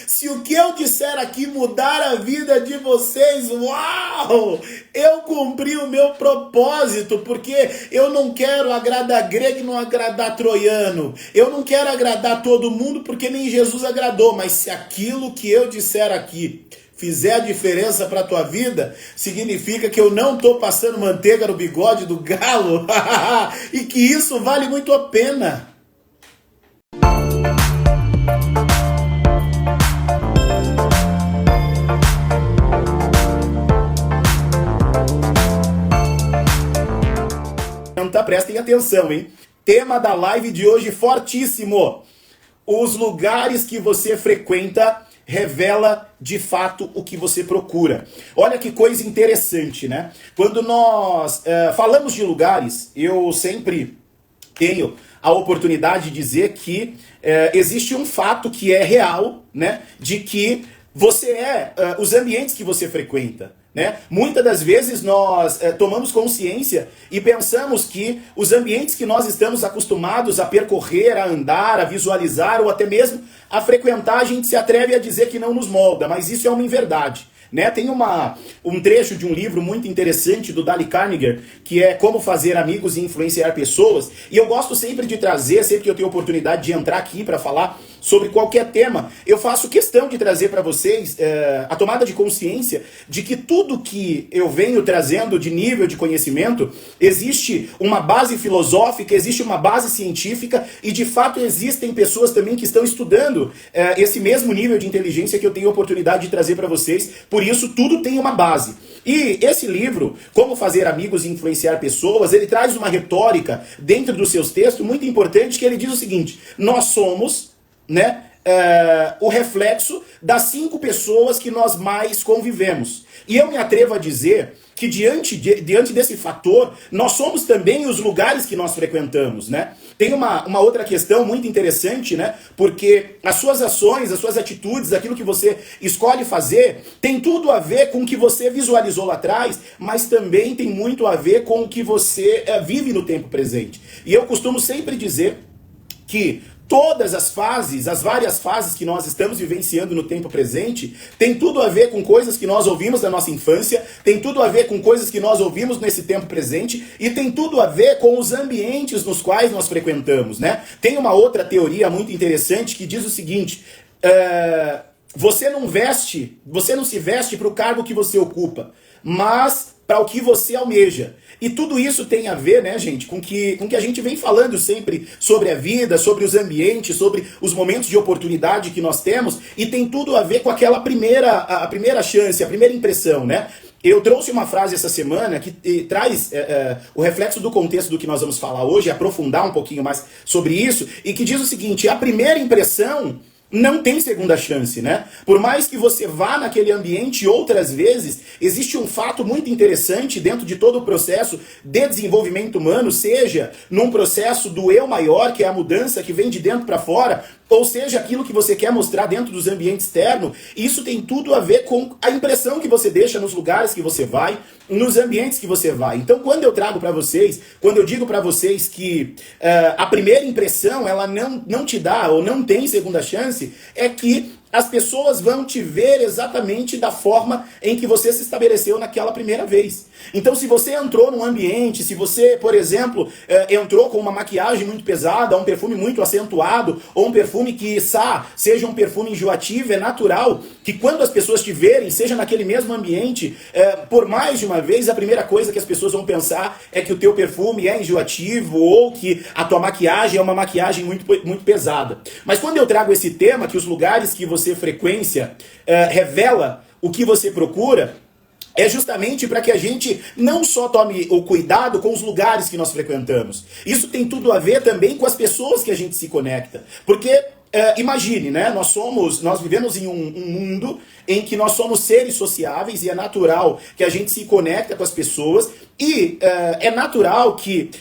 Se o que eu disser aqui mudar a vida de vocês, uau! Eu cumpri o meu propósito, porque eu não quero agradar grego e não agradar troiano. Eu não quero agradar todo mundo, porque nem Jesus agradou. Mas se aquilo que eu disser aqui fizer a diferença para a tua vida, significa que eu não estou passando manteiga no bigode do galo e que isso vale muito a pena. Prestem atenção, hein? Tema da live de hoje fortíssimo. Os lugares que você frequenta revela de fato o que você procura. Olha que coisa interessante, né? Quando nós falamos de lugares, eu sempre tenho a oportunidade de dizer que existe um fato que é real, né? De que você os ambientes que você frequenta. Né? Muitas das vezes nós tomamos consciência e pensamos que os ambientes que nós estamos acostumados a percorrer, a andar, a visualizar ou até mesmo a frequentar, a gente se atreve a dizer que não nos molda, mas isso é uma inverdade. Né? Tem um trecho de um livro muito interessante do Dale Carnegie, que é Como Fazer Amigos e Influenciar Pessoas, e eu gosto sempre de trazer, sempre que eu tenho oportunidade de entrar aqui para falar sobre qualquer tema, eu faço questão de trazer para vocês a tomada de consciência de que tudo que eu venho trazendo de nível de conhecimento, existe uma base filosófica, existe uma base científica e de fato existem pessoas também que estão estudando esse mesmo nível de inteligência que eu tenho oportunidade de trazer para vocês. Por isso, tudo tem uma base. E esse livro, Como Fazer Amigos e Influenciar Pessoas, ele traz uma retórica dentro dos seus textos muito importante, que ele diz o seguinte: nós somos, né, o reflexo das 5 pessoas que nós mais convivemos. E eu me atrevo a dizer que diante desse fator, nós somos também os lugares que nós frequentamos, né? Tem uma outra questão muito interessante, né? Porque as suas ações, as suas atitudes, aquilo que você escolhe fazer, tem tudo a ver com o que você visualizou lá atrás, mas também tem muito a ver com o que você vive no tempo presente. E eu costumo sempre dizer que todas as fases, as várias fases que nós estamos vivenciando no tempo presente, tem tudo a ver com coisas que nós ouvimos da nossa infância, tem tudo a ver com coisas que nós ouvimos nesse tempo presente e tem tudo a ver com os ambientes nos quais nós frequentamos, né? Tem uma outra teoria muito interessante que diz o seguinte: você não se veste para o cargo que você ocupa, mas para o que você almeja. E tudo isso tem a ver, né, gente, com que a gente vem falando sempre sobre a vida, sobre os ambientes, sobre os momentos de oportunidade que nós temos, e tem tudo a ver com aquela a primeira chance, a primeira impressão, né? Eu trouxe uma frase essa semana que traz o reflexo do contexto do que nós vamos falar hoje, aprofundar um pouquinho mais sobre isso, e que diz o seguinte: a primeira impressão não tem segunda chance, né? Por mais que você vá naquele ambiente outras vezes, existe um fato muito interessante dentro de todo o processo de desenvolvimento humano, seja num processo do eu maior, que é a mudança que vem de dentro para fora, ou seja, aquilo que você quer mostrar dentro dos ambientes externos. Isso tem tudo a ver com a impressão que você deixa nos lugares que você vai, nos ambientes que você vai. Então, quando eu trago para vocês, quando eu digo para vocês que a primeira impressão, ela não te dá ou não tem segunda chance, é que as pessoas vão te ver exatamente da forma em que você se estabeleceu naquela primeira vez. Então, se você entrou num ambiente, se você, por exemplo, entrou com uma maquiagem muito pesada, um perfume muito acentuado, ou um perfume que, seja um perfume enjoativo, é natural que quando as pessoas te verem, seja naquele mesmo ambiente, por mais de uma vez, a primeira coisa que as pessoas vão pensar é que o teu perfume é enjoativo, ou que a tua maquiagem é uma maquiagem muito, muito pesada. Mas quando eu trago esse tema, que os lugares que você frequência revela o que você procura, é justamente para que a gente não só tome o cuidado com os lugares que nós frequentamos. Isso tem tudo a ver também com as pessoas que a gente se conecta. Porque, imagine, né? Nós vivemos em um mundo em que nós somos seres sociáveis e é natural que a gente se conecta com as pessoas e é natural que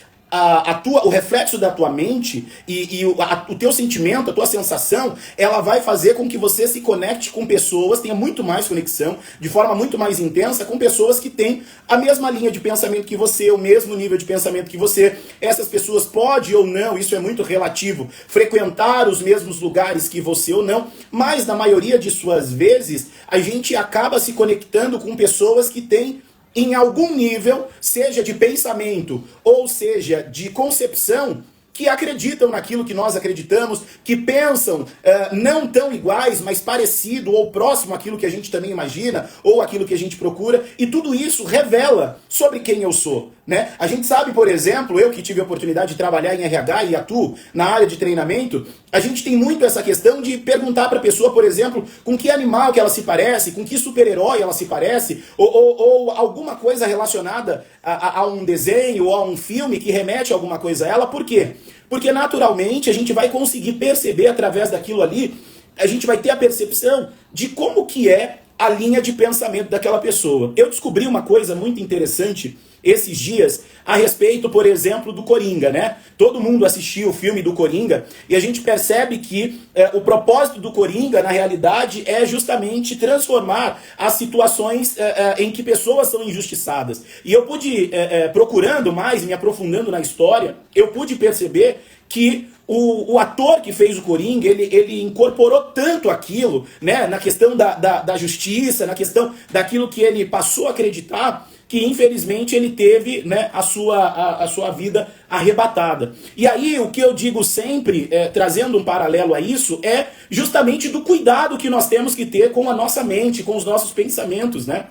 o reflexo da tua mente e o teu sentimento, a tua sensação, ela vai fazer com que você se conecte com pessoas, tenha muito mais conexão, de forma muito mais intensa, com pessoas que têm a mesma linha de pensamento que você, o mesmo nível de pensamento que você. Essas pessoas podem ou não, isso é muito relativo, frequentar os mesmos lugares que você ou não, mas na maioria de suas vezes, a gente acaba se conectando com pessoas que têm em algum nível, seja de pensamento ou seja de concepção, que acreditam naquilo que nós acreditamos, que pensam não tão iguais, mas parecido ou próximo àquilo que a gente também imagina, ou àquilo que a gente procura, e tudo isso revela sobre quem eu sou, né? A gente sabe, por exemplo, eu que tive a oportunidade de trabalhar em RH e atuo na área de treinamento, a gente tem muito essa questão de perguntar para a pessoa, por exemplo, com que animal que ela se parece, com que super-herói ela se parece, ou alguma coisa relacionada a um desenho ou a um filme que remete a alguma coisa a ela. Por quê? Porque naturalmente a gente vai conseguir perceber através daquilo ali, a gente vai ter a percepção de como que é a linha de pensamento daquela pessoa. Eu descobri uma coisa muito interessante esses dias a respeito, por exemplo, do Coringa, né? Todo mundo assistiu o filme do Coringa e a gente percebe que o propósito do Coringa, na realidade, é justamente transformar as situações em que pessoas são injustiçadas. E eu pude, procurando mais, me aprofundando na história, eu pude perceber que o ator que fez o Coringa, ele incorporou tanto aquilo, né, na questão da justiça, na questão daquilo que ele passou a acreditar, que infelizmente ele teve, né, a sua vida arrebatada. E aí o que eu digo sempre, trazendo um paralelo a isso, é justamente do cuidado que nós temos que ter com a nossa mente, com os nossos pensamentos, né?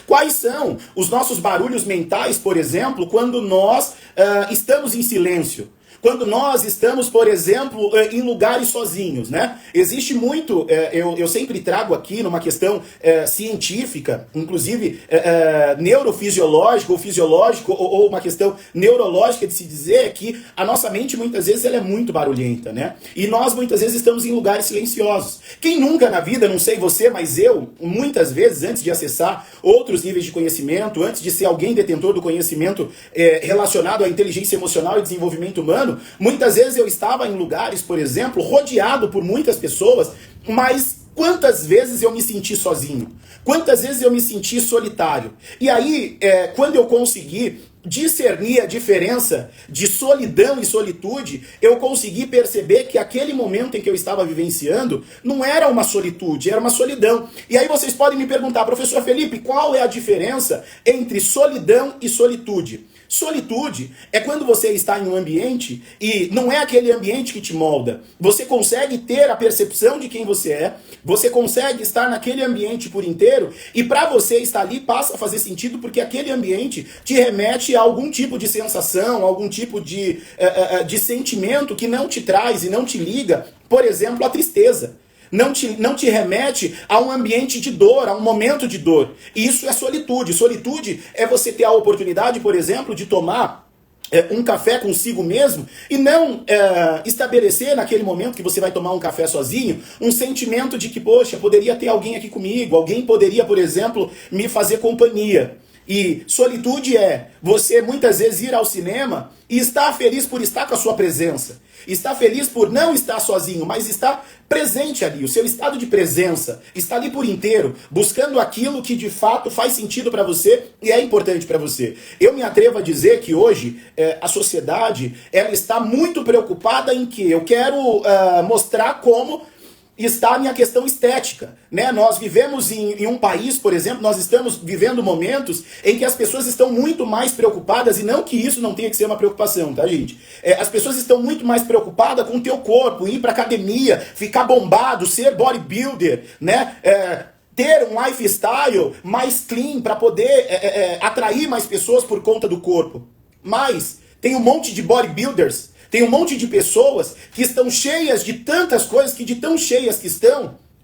Quais são os nossos barulhos mentais, por exemplo, quando nós estamos em silêncio? Quando nós estamos, por exemplo, em lugares sozinhos, né? Existe muito, eu sempre trago aqui numa questão científica, inclusive neurofisiológica ou fisiológica, ou uma questão neurológica de se dizer que a nossa mente muitas vezes ela é muito barulhenta, né? E nós muitas vezes estamos em lugares silenciosos. Quem nunca na vida, não sei você, mas eu, muitas vezes, antes de acessar outros níveis de conhecimento, antes de ser alguém detentor do conhecimento relacionado à inteligência emocional e desenvolvimento humano, muitas vezes eu estava em lugares, por exemplo, rodeado por muitas pessoas, mas quantas vezes eu me senti sozinho? Quantas vezes eu me senti solitário? E aí, quando eu consegui discernir a diferença de solidão e solitude, eu consegui perceber que aquele momento em que eu estava vivenciando não era uma solitude, era uma solidão. E aí vocês podem me perguntar, professor Felipe, qual é a diferença entre solidão e solitude? Solitude é quando você está em um ambiente e não é aquele ambiente que te molda. Você consegue ter a percepção de quem você é, você consegue estar naquele ambiente por inteiro e para você estar ali passa a fazer sentido porque aquele ambiente te remete a algum tipo de sensação, algum tipo de sentimento que não te traz e não te liga, por exemplo, a tristeza. Não te remete a um ambiente de dor, a um momento de dor. E isso é solitude. Solitude é você ter a oportunidade, por exemplo, de tomar um café consigo mesmo e não estabelecer naquele momento que você vai tomar um café sozinho um sentimento de que, poxa, poderia ter alguém aqui comigo, alguém poderia, por exemplo, me fazer companhia. E solitude é você muitas vezes ir ao cinema e estar feliz por estar com a sua presença. Estar feliz por não estar sozinho, mas estar presente ali. O seu estado de presença está ali por inteiro, buscando aquilo que de fato faz sentido para você e é importante para você. Eu me atrevo a dizer que hoje a sociedade ela está muito preocupada em que eu quero mostrar como está a minha questão estética, né? Nós vivemos em um país, por exemplo, nós estamos vivendo momentos em que as pessoas estão muito mais preocupadas, e não que isso não tenha que ser uma preocupação, tá, gente? As pessoas estão muito mais preocupadas com o teu corpo, ir pra academia, ficar bombado, ser bodybuilder, né? Ter um lifestyle mais clean para poder atrair mais pessoas por conta do corpo. Mas tem um monte de bodybuilders, tem um monte de pessoas que estão cheias de tantas coisas, que de tão cheias que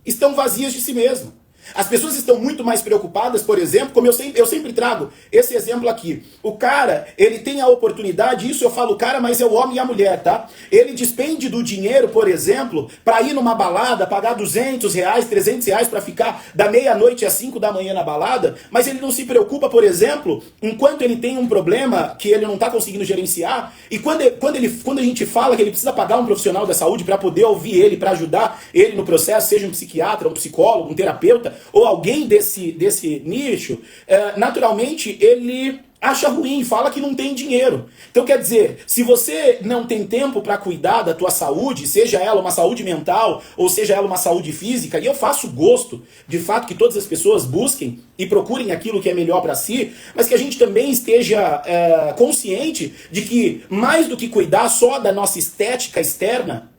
estão vazias de si mesmo. As pessoas estão muito mais preocupadas, por exemplo, como eu sempre trago esse exemplo aqui. O cara, ele tem a oportunidade, isso eu falo cara, mas é o homem e a mulher, tá? Ele despende do dinheiro, por exemplo, para ir numa balada, pagar R$ 200, R$ 300 para ficar da meia-noite às 5 da manhã na balada, mas ele não se preocupa, por exemplo, enquanto ele tem um problema que ele não está conseguindo gerenciar, e quando a gente fala que ele precisa pagar um profissional da saúde para poder ouvir ele, para ajudar ele no processo, seja um psiquiatra, um psicólogo, um terapeuta, ou alguém desse nicho, naturalmente ele acha ruim, fala que não tem dinheiro. Então quer dizer, se você não tem tempo para cuidar da tua saúde, seja ela uma saúde mental ou seja ela uma saúde física, e eu faço gosto, de fato, que todas as pessoas busquem e procurem aquilo que é melhor para si, mas que a gente também esteja consciente de que mais do que cuidar só da nossa estética externa,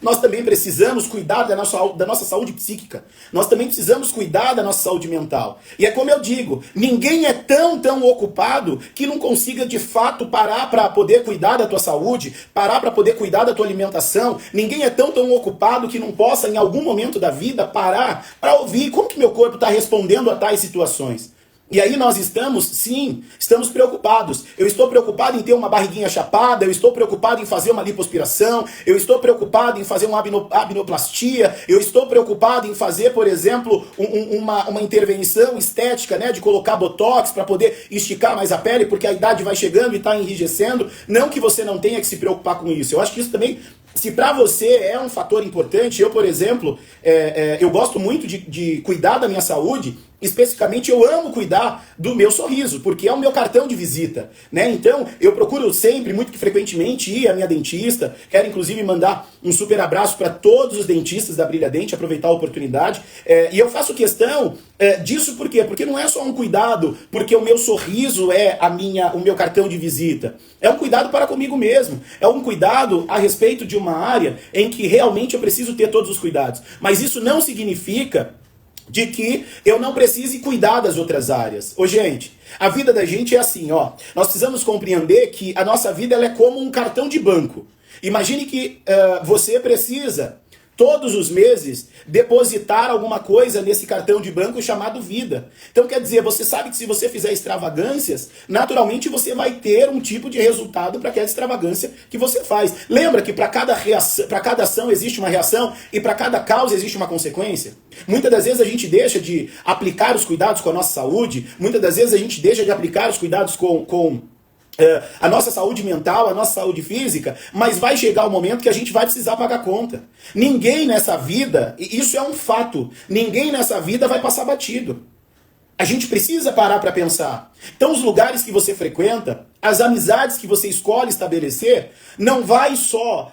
nós também precisamos cuidar da nossa saúde psíquica. Nós também precisamos cuidar da nossa saúde mental. E é como eu digo, ninguém é tão ocupado que não consiga de fato parar para poder cuidar da tua saúde, parar para poder cuidar da tua alimentação. Ninguém é tão ocupado que não possa em algum momento da vida parar para ouvir como que meu corpo está respondendo a tais situações. E aí nós estamos preocupados. Eu estou preocupado em ter uma barriguinha chapada, eu estou preocupado em fazer uma lipoaspiração, eu estou preocupado em fazer uma abnoplastia, eu estou preocupado em fazer, por exemplo, uma intervenção estética, né, de colocar botox para poder esticar mais a pele, porque a idade vai chegando e está enrijecendo. Não que você não tenha que se preocupar com isso. Eu acho que isso também, se para você é um fator importante, eu, por exemplo, eu gosto muito de cuidar da minha saúde. Especificamente, eu amo cuidar do meu sorriso, porque é o meu cartão de visita, né? Então, eu procuro sempre, muito que frequentemente, ir à minha dentista. Quero, inclusive, mandar um super abraço para todos os dentistas da Brilha Dente, aproveitar a oportunidade. E eu faço questão disso, por quê? Porque não é só um cuidado, porque o meu sorriso é o meu cartão de visita. É um cuidado para comigo mesmo. É um cuidado a respeito de uma área em que realmente eu preciso ter todos os cuidados. Mas isso não significa de que eu não precise cuidar das outras áreas. Ô, gente, a vida da gente é assim, ó. Nós precisamos compreender que a nossa vida ela é como um cartão de banco. Imagine que você precisa, todos os meses, depositar alguma coisa nesse cartão de banco chamado vida. Então, quer dizer, você sabe que se você fizer extravagâncias, naturalmente você vai ter um tipo de resultado para aquela extravagância que você faz. Lembra que para cada ação existe uma reação e para cada causa existe uma consequência? Muitas das vezes a gente deixa de aplicar os cuidados com a nossa saúde, muitas das vezes a gente deixa de aplicar os cuidados com a nossa saúde mental, a nossa saúde física, mas vai chegar o momento que a gente vai precisar pagar conta. Ninguém nessa vida, e isso é um fato, ninguém nessa vida vai passar batido. A gente precisa parar para pensar. Então os lugares que você frequenta, as amizades que você escolhe estabelecer, não vai só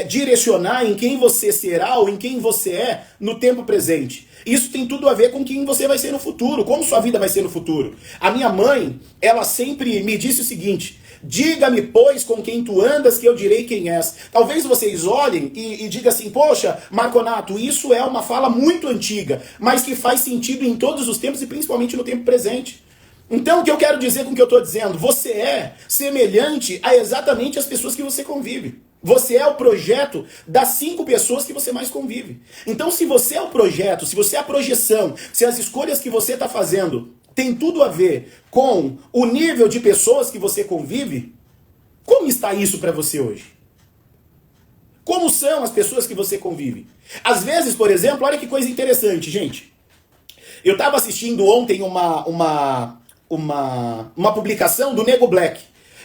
direcionar em quem você será ou em quem você é no tempo presente. Isso tem tudo a ver com quem você vai ser no futuro, como sua vida vai ser no futuro. A minha mãe, ela sempre me disse o seguinte: diga-me, pois, com quem tu andas, que eu direi quem és. Talvez vocês olhem e digam assim, poxa, Marconato, isso é uma fala muito antiga, mas que faz sentido em todos os tempos e principalmente no tempo presente. Então o que eu quero dizer com o que eu estou dizendo? Você é semelhante a exatamente as pessoas que você convive. Você é o projeto das 5 pessoas que você mais convive. Então se você é o projeto, se você é a projeção, se as escolhas que você está fazendo tem tudo a ver com o nível de pessoas que você convive, como está isso para você hoje? Como são as pessoas que você convive? Às vezes, por exemplo, olha que coisa interessante, gente. Eu estava assistindo ontem uma publicação do Nego Black.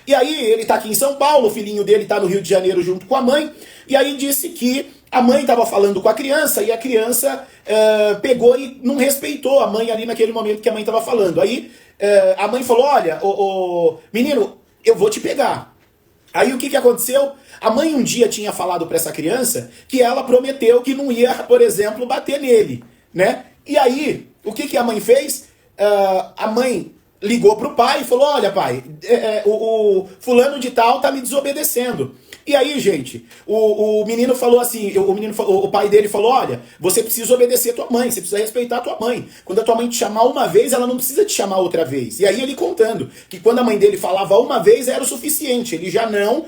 E aí ele tá aqui em São Paulo, o filhinho dele tá no Rio de Janeiro junto com a mãe, e aí disse que a mãe estava falando com a criança, e a criança pegou e não respeitou a mãe ali naquele momento que a mãe estava falando. Aí a mãe falou, olha, menino, eu vou te pegar. Aí o que aconteceu? A mãe um dia tinha falado para essa criança que ela prometeu que não ia, por exemplo, bater nele, né? E aí, o que a mãe fez? A mãe ligou pro pai e falou, olha pai, o fulano de tal tá me desobedecendo. E aí, gente, o menino falou assim, o pai dele falou, olha, você precisa obedecer a tua mãe, você precisa respeitar a tua mãe. Quando a tua mãe te chamar uma vez, ela não precisa te chamar outra vez. E aí ele contando que quando a mãe dele falava uma vez era o suficiente, ele já não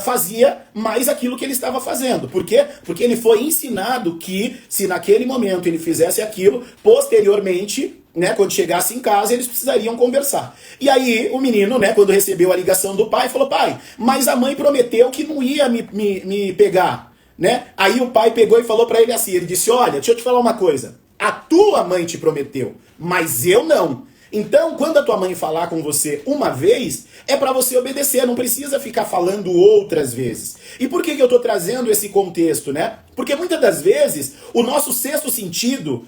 fazia mais aquilo que ele estava fazendo. Por quê? Porque ele foi ensinado que se naquele momento ele fizesse aquilo, posteriormente, né, quando chegasse em casa, eles precisariam conversar. E aí o menino, né, quando recebeu a ligação do pai, falou: pai, mas a mãe prometeu que não ia me pegar. Né? Aí o pai pegou e falou para ele assim, ele disse: olha, deixa eu te falar uma coisa, a tua mãe te prometeu, mas eu não. Então, quando a tua mãe falar com você uma vez, é para você obedecer, não precisa ficar falando outras vezes. E por que eu estou trazendo esse contexto, né? Porque muitas das vezes, o nosso sexto sentido,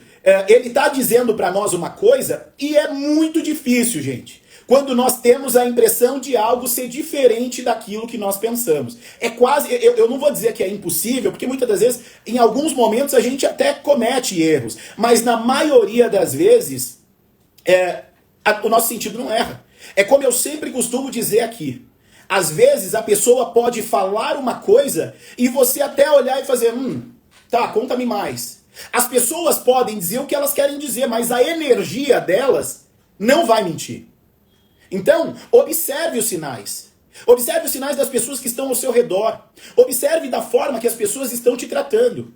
ele está dizendo para nós uma coisa, e é muito difícil, gente, quando nós temos a impressão de algo ser diferente daquilo que nós pensamos. É quase, eu não vou dizer que é impossível, porque muitas das vezes, em alguns momentos, a gente até comete erros, mas na maioria das vezes, o nosso sentido não erra. É como eu sempre costumo dizer aqui. Às vezes a pessoa pode falar uma coisa e você até olhar e fazer, tá, conta-me mais. As pessoas podem dizer o que elas querem dizer, mas a energia delas não vai mentir. Então, observe os sinais. Observe os sinais das pessoas que estão ao seu redor. Observe da forma que as pessoas estão te tratando.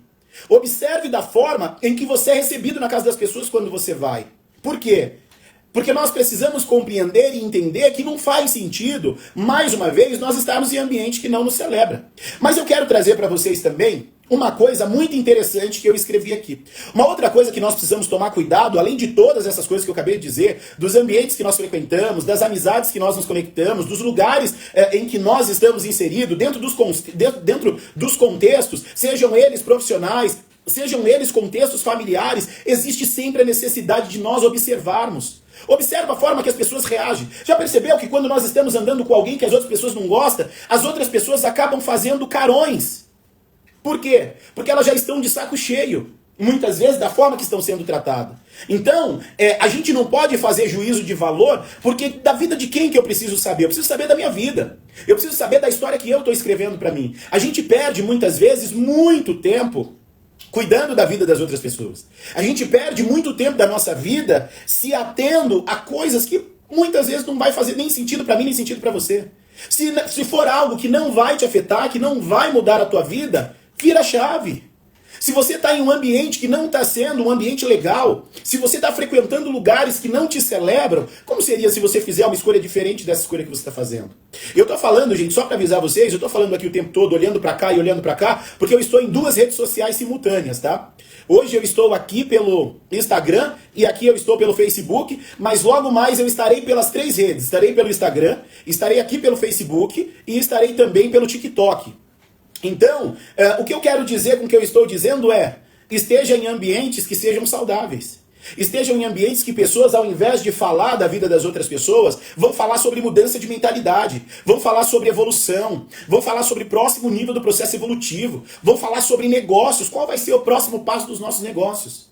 Observe da forma em que você é recebido na casa das pessoas quando você vai. Por quê? Porque nós precisamos compreender e entender que não faz sentido, mais uma vez, nós estarmos em ambiente que não nos celebra. Mas eu quero trazer para vocês também uma coisa muito interessante que eu escrevi aqui. Uma outra coisa que nós precisamos tomar cuidado, além de todas essas coisas que eu acabei de dizer, dos ambientes que nós frequentamos, das amizades que nós nos conectamos, dos lugares em que nós estamos inseridos, dentro dos contextos, sejam eles profissionais, sejam eles contextos familiares, existe sempre a necessidade de nós observarmos. Observa a forma que as pessoas reagem. Já percebeu que quando nós estamos andando com alguém que as outras pessoas não gostam, as outras pessoas acabam fazendo carões? Por quê? Porque elas já estão de saco cheio, muitas vezes, da forma que estão sendo tratadas. Então, a gente não pode fazer juízo de valor, porque da vida de quem que eu preciso saber? Eu preciso saber da minha vida. Eu preciso saber da história que eu estou escrevendo para mim. A gente perde, muitas vezes, muito tempo cuidando da vida das outras pessoas. A gente perde muito tempo da nossa vida se atendo a coisas que muitas vezes não vai fazer nem sentido para mim, nem sentido para você. Se for algo que não vai te afetar, que não vai mudar a tua vida, vira a chave. Se você está em um ambiente que não está sendo um ambiente legal, se você está frequentando lugares que não te celebram, como seria se você fizer uma escolha diferente dessa escolha que você está fazendo? Eu estou falando, gente, só para avisar vocês, eu estou falando aqui o tempo todo, olhando para cá e olhando para cá, porque eu estou em 2 redes sociais simultâneas, tá? Hoje eu estou aqui pelo Instagram e aqui eu estou pelo Facebook, mas logo mais eu estarei pelas 3 redes. Estarei pelo Instagram, estarei aqui pelo Facebook e estarei também pelo TikTok. Então, o que eu quero dizer com o que eu estou dizendo é, esteja em ambientes que sejam saudáveis. Estejam em ambientes que pessoas, ao invés de falar da vida das outras pessoas, vão falar sobre mudança de mentalidade, vão falar sobre evolução, vão falar sobre próximo nível do processo evolutivo, vão falar sobre negócios, qual vai ser o próximo passo dos nossos negócios.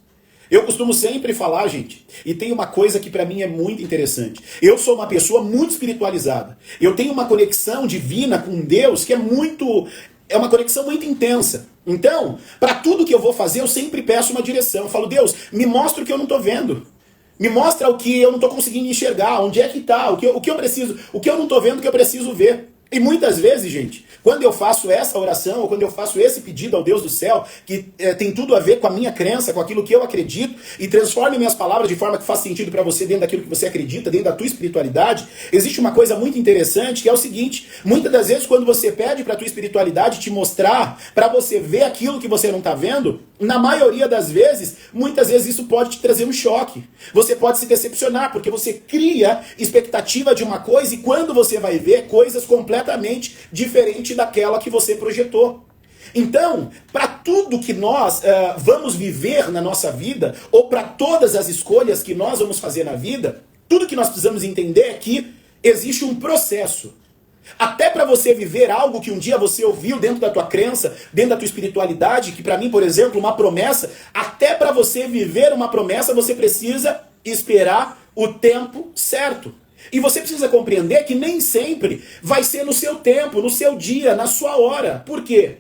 Eu costumo sempre falar, gente, e tem uma coisa que pra mim é muito interessante. Eu sou uma pessoa muito espiritualizada. Eu tenho uma conexão divina com Deus que é uma conexão muito intensa. Então, para tudo que eu vou fazer, eu sempre peço uma direção. Eu falo: Deus, me mostra o que eu não estou vendo. Me mostra o que eu não estou conseguindo enxergar. Onde é que está? O que eu preciso, o que eu não estou vendo, o que eu preciso ver. E muitas vezes, gente, quando eu faço essa oração, ou quando eu faço esse pedido ao Deus do céu, que tem tudo a ver com a minha crença, com aquilo que eu acredito, e transforme minhas palavras de forma que faz sentido para você dentro daquilo que você acredita, dentro da tua espiritualidade, existe uma coisa muito interessante, que é o seguinte: muitas das vezes quando você pede para a tua espiritualidade te mostrar, para você ver aquilo que você não está vendo, na maioria das vezes, muitas vezes isso pode te trazer um choque. Você pode se decepcionar, porque você cria expectativa de uma coisa e quando você vai ver, coisas completamente diferentes daquela que você projetou. Então, para tudo que nós vamos viver na nossa vida, ou para todas as escolhas que nós vamos fazer na vida, tudo que nós precisamos entender é que existe um processo. Até para você viver algo que um dia você ouviu dentro da tua crença, dentro da tua espiritualidade, que para mim, por exemplo, uma promessa, até para você viver uma promessa, você precisa esperar o tempo certo. E você precisa compreender que nem sempre vai ser no seu tempo, no seu dia, na sua hora. Por quê?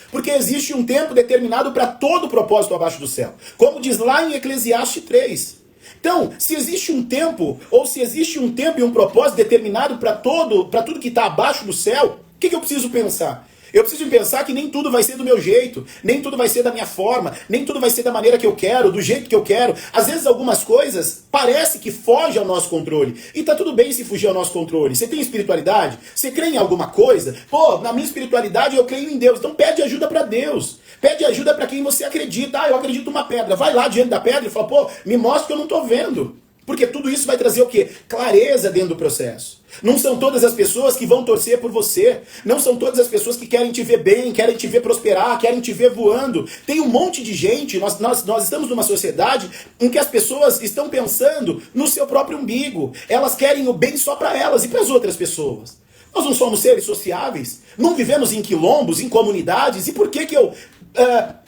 Porque existe um tempo determinado para todo propósito abaixo do céu. Como diz lá em Eclesiastes 3. Então, se existe um tempo, ou se existe um tempo e um propósito determinado para tudo que está abaixo do céu, que eu preciso pensar? Eu preciso pensar que nem tudo vai ser do meu jeito, nem tudo vai ser da minha forma, nem tudo vai ser da maneira que eu quero, do jeito que eu quero. Às vezes algumas coisas parece que fogem ao nosso controle. E tá tudo bem se fugir ao nosso controle. Você tem espiritualidade? Você crê em alguma coisa? Pô, na minha espiritualidade eu creio em Deus. Então pede ajuda para Deus. Pede ajuda para quem você acredita. Ah, eu acredito numa pedra. Vai lá diante da pedra e fala, pô, me mostra que eu não tô vendo. Porque tudo isso vai trazer o quê? Clareza dentro do processo. Não são todas as pessoas que vão torcer por você. Não são todas as pessoas que querem te ver bem, querem te ver prosperar, querem te ver voando. Tem um monte de gente, nós estamos numa sociedade em que as pessoas estão pensando no seu próprio umbigo. Elas querem o bem só para elas e para as outras pessoas. Nós não somos seres sociáveis, não vivemos em quilombos, em comunidades. E por que eu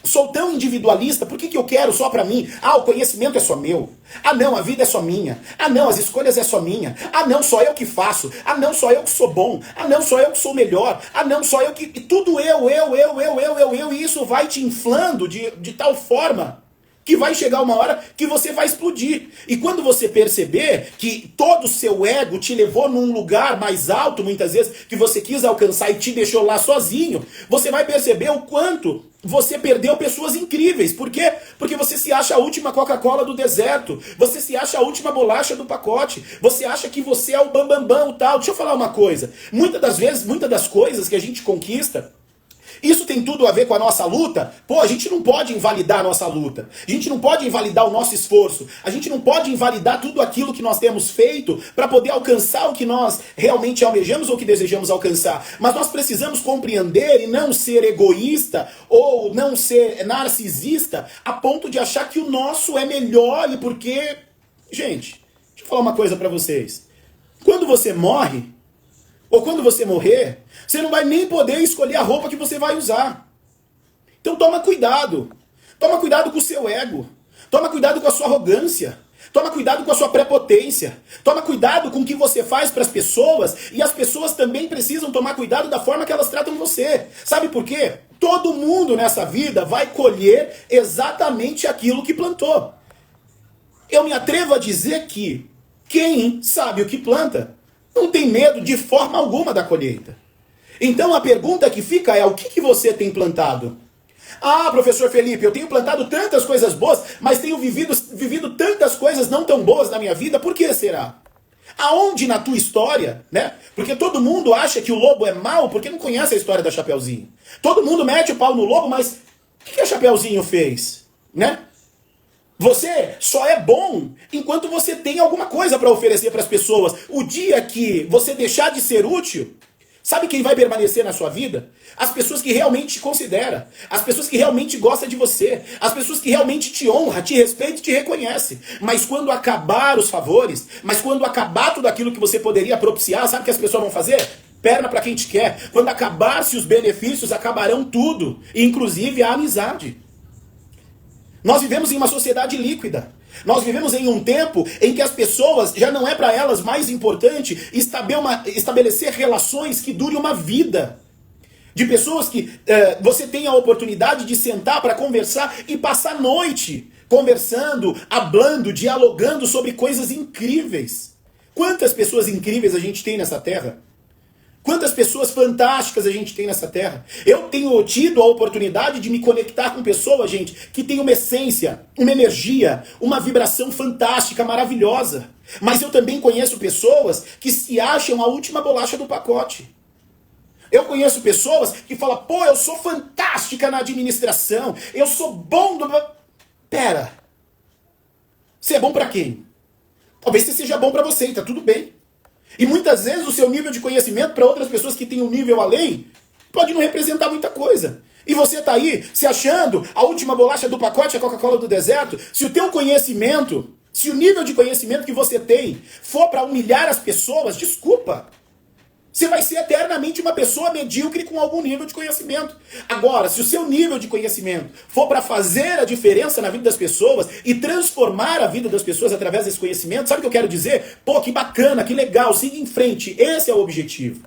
sou tão individualista? Por que eu quero só pra mim? Ah, o conhecimento é só meu. Ah não, a vida é só minha. Ah não, as escolhas é só minha. Ah não, só eu que faço. Ah não, só eu que sou bom. Ah não, só eu que sou melhor. Ah não, só eu que... Tudo eu. E isso vai te inflando de tal forma que vai chegar uma hora que você vai explodir. E quando você perceber que todo o seu ego te levou num lugar mais alto, muitas vezes, que você quis alcançar e te deixou lá sozinho, você vai perceber o quanto você perdeu pessoas incríveis. Por quê? Porque você se acha a última Coca-Cola do deserto. Você se acha a última bolacha do pacote. Você acha que você é o bambambam, o tal. Deixa eu falar uma coisa. Muitas das vezes, muitas das coisas que a gente conquista, isso tem tudo a ver com a nossa luta? Pô, a gente não pode invalidar a nossa luta. A gente não pode invalidar o nosso esforço. A gente não pode invalidar tudo aquilo que nós temos feito para poder alcançar o que nós realmente almejamos ou que desejamos alcançar. Mas nós precisamos compreender e não ser egoísta ou não ser narcisista a ponto de achar que o nosso é melhor e porque... Gente, deixa eu falar uma coisa para vocês. Quando você morre, ou quando você morrer, você não vai nem poder escolher a roupa que você vai usar. Então toma cuidado. Toma cuidado com o seu ego. Toma cuidado com a sua arrogância. Toma cuidado com a sua prepotência. Toma cuidado com o que você faz para as pessoas. E as pessoas também precisam tomar cuidado da forma que elas tratam você. Sabe por quê? Todo mundo nessa vida vai colher exatamente aquilo que plantou. Eu me atrevo a dizer que quem sabe o que planta não tem medo de forma alguma da colheita. Então a pergunta que fica é: o que você tem plantado? Ah, professor Felipe, eu tenho plantado tantas coisas boas, mas tenho vivido tantas coisas não tão boas na minha vida. Por que será? Aonde na tua história, né? Porque todo mundo acha que o lobo é mau porque não conhece a história da Chapeuzinho. Todo mundo mete o pau no lobo, mas o que a Chapeuzinho fez? Né? Você só é bom enquanto você tem alguma coisa para oferecer para as pessoas. O dia que você deixar de ser útil, sabe quem vai permanecer na sua vida? As pessoas que realmente te consideram, as pessoas que realmente gostam de você, as pessoas que realmente te honram, te respeitam e te reconhecem. Mas quando acabar os favores, mas quando acabar tudo aquilo que você poderia propiciar, sabe o que as pessoas vão fazer? Perna para quem te quer. Quando acabar-se os benefícios, acabarão tudo, inclusive a amizade. Nós vivemos em uma sociedade líquida. Nós vivemos em um tempo em que as pessoas, já não é para elas mais importante estabelecer relações que durem uma vida. De pessoas que você tem a oportunidade de sentar para conversar e passar a noite conversando, hablando, dialogando sobre coisas incríveis. Quantas pessoas incríveis a gente tem nessa terra? Quantas pessoas fantásticas a gente tem nessa terra. Eu tenho tido a oportunidade de me conectar com pessoas, gente, que têm uma essência, uma energia, uma vibração fantástica, maravilhosa. Mas eu também conheço pessoas que se acham a última bolacha do pacote. Eu conheço pessoas que falam: pô, eu sou fantástica na administração, eu sou bom do... Pera, você é bom pra quem? Talvez você seja bom pra você e tá tudo bem. E muitas vezes o seu nível de conhecimento para outras pessoas que têm um nível além pode não representar muita coisa. E você está aí se achando a última bolacha do pacote, a Coca-Cola do deserto. Se o teu conhecimento, se o nível de conhecimento que você tem for para humilhar as pessoas, desculpa. Você vai ser eternamente uma pessoa medíocre com algum nível de conhecimento. Agora, se o seu nível de conhecimento for para fazer a diferença na vida das pessoas e transformar a vida das pessoas através desse conhecimento, sabe o que eu quero dizer? Pô, que bacana, que legal, siga em frente. Esse é o objetivo.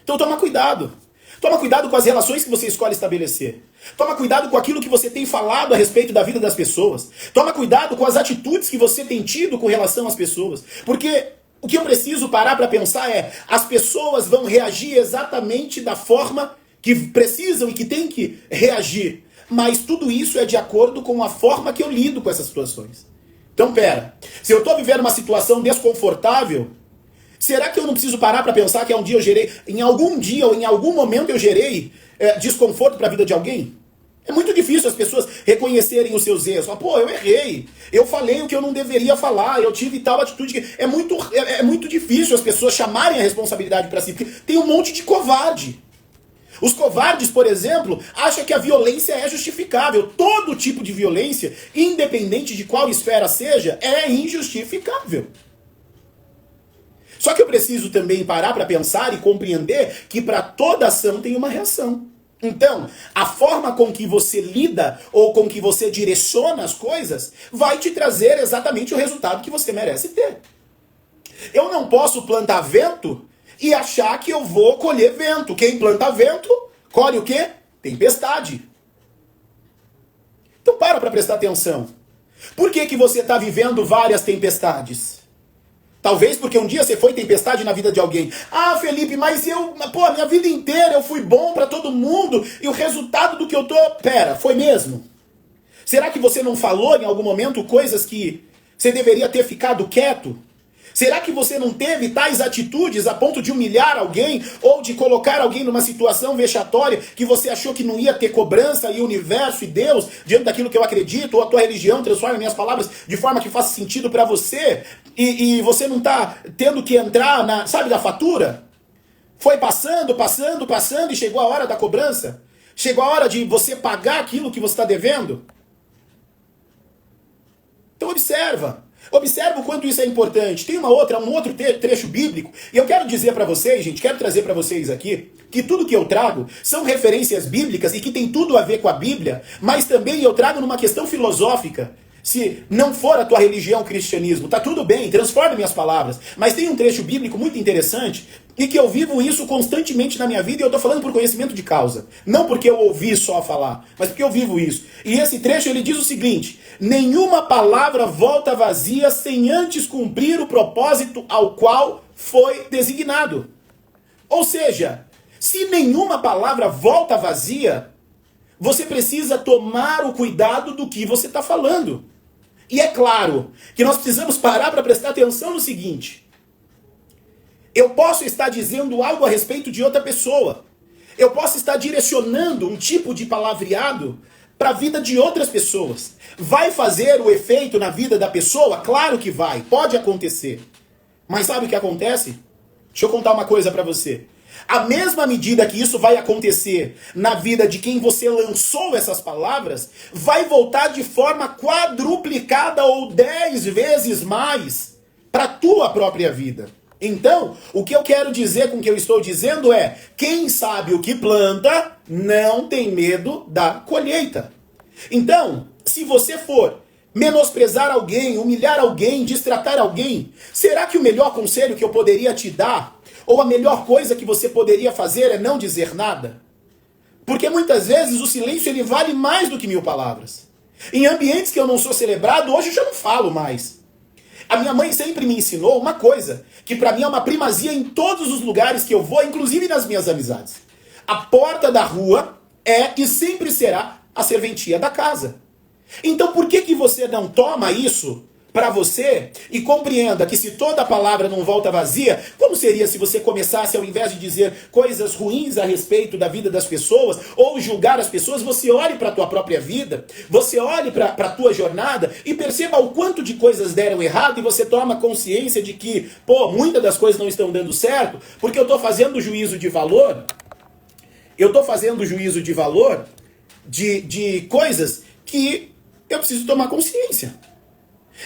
Então toma cuidado. Toma cuidado com as relações que você escolhe estabelecer. Toma cuidado com aquilo que você tem falado a respeito da vida das pessoas. Toma cuidado com as atitudes que você tem tido com relação às pessoas. Porque O que eu preciso parar para pensar é, as pessoas vão reagir exatamente da forma que precisam e que têm que reagir. Mas tudo isso é de acordo com a forma que eu lido com essas situações. Então, pera, se eu estou vivendo uma situação desconfortável, será que eu não preciso parar para pensar que em algum dia ou em algum momento eu gerei desconforto para a vida de alguém? É muito difícil as pessoas reconhecerem os seus erros. Pô, eu errei, eu falei o que eu não deveria falar, eu tive tal atitude. É muito difícil as pessoas chamarem a responsabilidade para si, porque tem um monte de covarde. Os covardes, por exemplo, acham que a violência é justificável. Todo tipo de violência, independente de qual esfera seja, é injustificável. Só que eu preciso também parar para pensar e compreender que para toda ação tem uma reação. Então, a forma com que você lida ou com que você direciona as coisas vai te trazer exatamente o resultado que você merece ter. Eu não posso plantar vento e achar que eu vou colher vento. Quem planta vento, colhe o quê? Tempestade. Então para prestar atenção. Por que você está vivendo várias tempestades? Talvez porque um dia você foi tempestade na vida de alguém. Ah, Felipe, mas a minha vida inteira eu fui bom para todo mundo e o resultado do que eu tô... Pera, foi mesmo? Será que você não falou em algum momento coisas que você deveria ter ficado quieto? Será que você não teve tais atitudes a ponto de humilhar alguém ou de colocar alguém numa situação vexatória que você achou que não ia ter cobrança e o universo e Deus, diante daquilo que eu acredito, ou a tua religião transforma minhas palavras de forma que faça sentido para você e você não tá tendo que entrar da fatura? Foi passando e chegou a hora da cobrança? Chegou a hora de você pagar aquilo que você está devendo? Então observa o quanto isso é importante. Tem um outro trecho bíblico, e eu quero dizer para vocês, gente, quero trazer para vocês aqui, que tudo que eu trago são referências bíblicas e que tem tudo a ver com a Bíblia, mas também eu trago numa questão filosófica. Se não for a tua religião o cristianismo, tá tudo bem, transforma minhas palavras. Mas tem um trecho bíblico muito interessante e que eu vivo isso constantemente na minha vida e eu tô falando por conhecimento de causa. Não porque eu ouvi só falar, mas porque eu vivo isso. E esse trecho ele diz o seguinte: nenhuma palavra volta vazia sem antes cumprir o propósito ao qual foi designado. Ou seja, se nenhuma palavra volta vazia, você precisa tomar o cuidado do que você está falando. E é claro que nós precisamos parar para prestar atenção no seguinte: eu posso estar dizendo algo a respeito de outra pessoa, eu posso estar direcionando um tipo de palavreado para a vida de outras pessoas. Vai fazer o efeito na vida da pessoa? Claro que vai, pode acontecer. Mas sabe o que acontece? Deixa eu contar uma coisa para você. A mesma medida que isso vai acontecer na vida de quem você lançou essas palavras, vai voltar de forma quadruplicada ou 10 vezes mais para a tua própria vida. Então, o que eu quero dizer com o que eu estou dizendo é: quem sabe o que planta, não tem medo da colheita. Então, se você for menosprezar alguém, humilhar alguém, destratar alguém, será que o melhor conselho que eu poderia te dar, ou a melhor coisa que você poderia fazer é não dizer nada? Porque muitas vezes o silêncio ele vale mais do que 1000 palavras. Em ambientes que eu não sou celebrado, hoje eu já não falo mais. A minha mãe sempre me ensinou uma coisa, que pra mim é uma primazia em todos os lugares que eu vou, inclusive nas minhas amizades. A porta da rua é e sempre será a serventia da casa. Então por que você não toma isso para você e compreenda que se toda palavra não volta vazia, como seria se você começasse, ao invés de dizer coisas ruins a respeito da vida das pessoas ou julgar as pessoas, você olhe para a tua própria vida, você olhe para a tua jornada e perceba o quanto de coisas deram errado e você toma consciência de que, muitas das coisas não estão dando certo, porque eu estou fazendo juízo de valor, de coisas que eu preciso tomar consciência.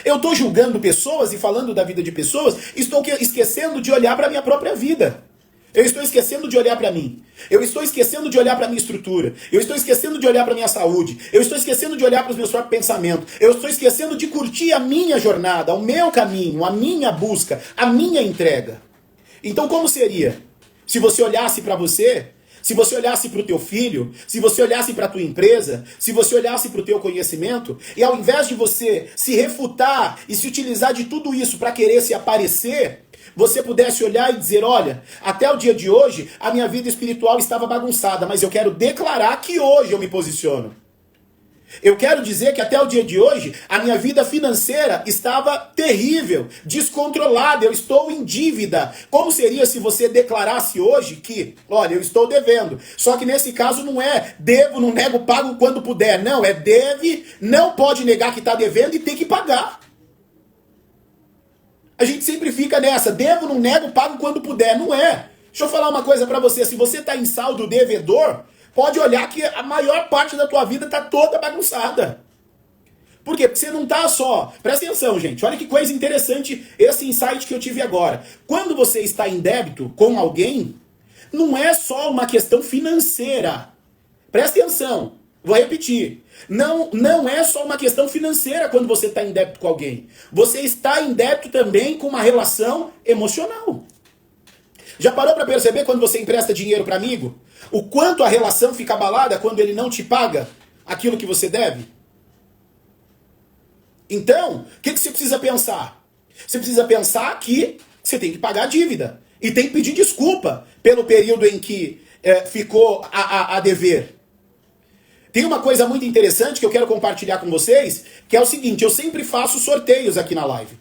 Eu estou julgando pessoas e falando da vida de pessoas, estou esquecendo de olhar para a minha própria vida. Eu estou esquecendo de olhar para mim. Eu estou esquecendo de olhar para a minha estrutura. Eu estou esquecendo de olhar para a minha saúde. Eu estou esquecendo de olhar para os meus próprios pensamentos. Eu estou esquecendo de curtir a minha jornada, o meu caminho, a minha busca, a minha entrega. Então como seria se você olhasse para você se você olhasse para o teu filho, se você olhasse para a tua empresa, se você olhasse para o teu conhecimento, e ao invés de você se refutar e se utilizar de tudo isso para querer se aparecer, você pudesse olhar e dizer, olha, até o dia de hoje a minha vida espiritual estava bagunçada, mas eu quero declarar que hoje eu me posiciono. Eu quero dizer que até o dia de hoje, a minha vida financeira estava terrível, descontrolada, eu estou em dívida. Como seria se você declarasse hoje que, olha, eu estou devendo. Só que nesse caso não é devo, não nego, pago quando puder. Não, é deve, não pode negar que está devendo e tem que pagar. A gente sempre fica nessa, devo, não nego, pago quando puder. Não é. Deixa eu falar uma coisa para você, se você está em saldo devedor, pode olhar que a maior parte da tua vida está toda bagunçada. Por quê? Porque você não está só... Presta atenção, gente. Olha que coisa interessante esse insight que eu tive agora. Quando você está em débito com alguém, não é só uma questão financeira. Presta atenção. Vou repetir. Não é só uma questão financeira quando você está em débito com alguém. Você está em débito também com uma relação emocional. Já parou para perceber quando você empresta dinheiro para amigo? O quanto a relação fica abalada quando ele não te paga aquilo que você deve? Então, o que você precisa pensar? Você precisa pensar que você tem que pagar a dívida. E tem que pedir desculpa pelo período em que ficou a dever. Tem uma coisa muito interessante que eu quero compartilhar com vocês, que é o seguinte, eu sempre faço sorteios aqui na live.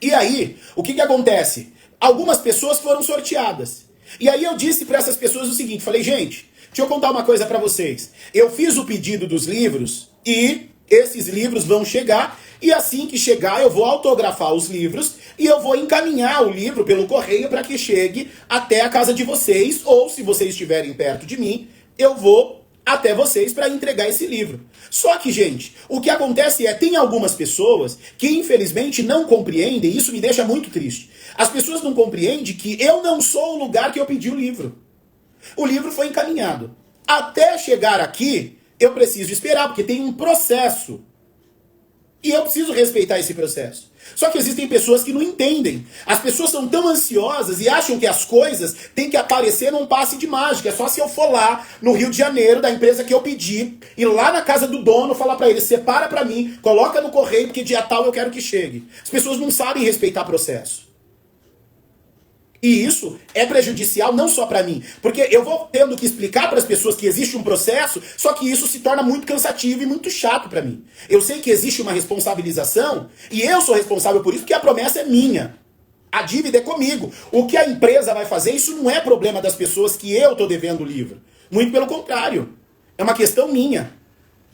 E aí, o que acontece? Algumas pessoas foram sorteadas. E aí eu disse para essas pessoas o seguinte, falei, gente, deixa eu contar uma coisa para vocês. Eu fiz o pedido dos livros e esses livros vão chegar e assim que chegar eu vou autografar os livros e eu vou encaminhar o livro pelo correio para que chegue até a casa de vocês ou se vocês estiverem perto de mim, eu vou até vocês para entregar esse livro. Só que, gente, o que acontece é, tem algumas pessoas que infelizmente não compreendem, e isso me deixa muito triste. As pessoas não compreendem que eu não sou o lugar que eu pedi o livro. O livro foi encaminhado. Até chegar aqui, eu preciso esperar, porque tem um processo. E eu preciso respeitar esse processo. Só que existem pessoas que não entendem. As pessoas são tão ansiosas e acham que as coisas têm que aparecer num passe de mágica. É só se eu for lá no Rio de Janeiro, da empresa que eu pedi, ir lá na casa do dono, falar pra ele, separa pra mim, coloca no correio, porque dia tal eu quero que chegue. As pessoas não sabem respeitar processo. E isso é prejudicial não só para mim, porque eu vou tendo que explicar para as pessoas que existe um processo, só que isso se torna muito cansativo e muito chato para mim. Eu sei que existe uma responsabilização e eu sou responsável por isso porque a promessa é minha. A dívida é comigo. O que a empresa vai fazer, isso não é problema das pessoas que eu estou devendo o livro. Muito pelo contrário. É uma questão minha.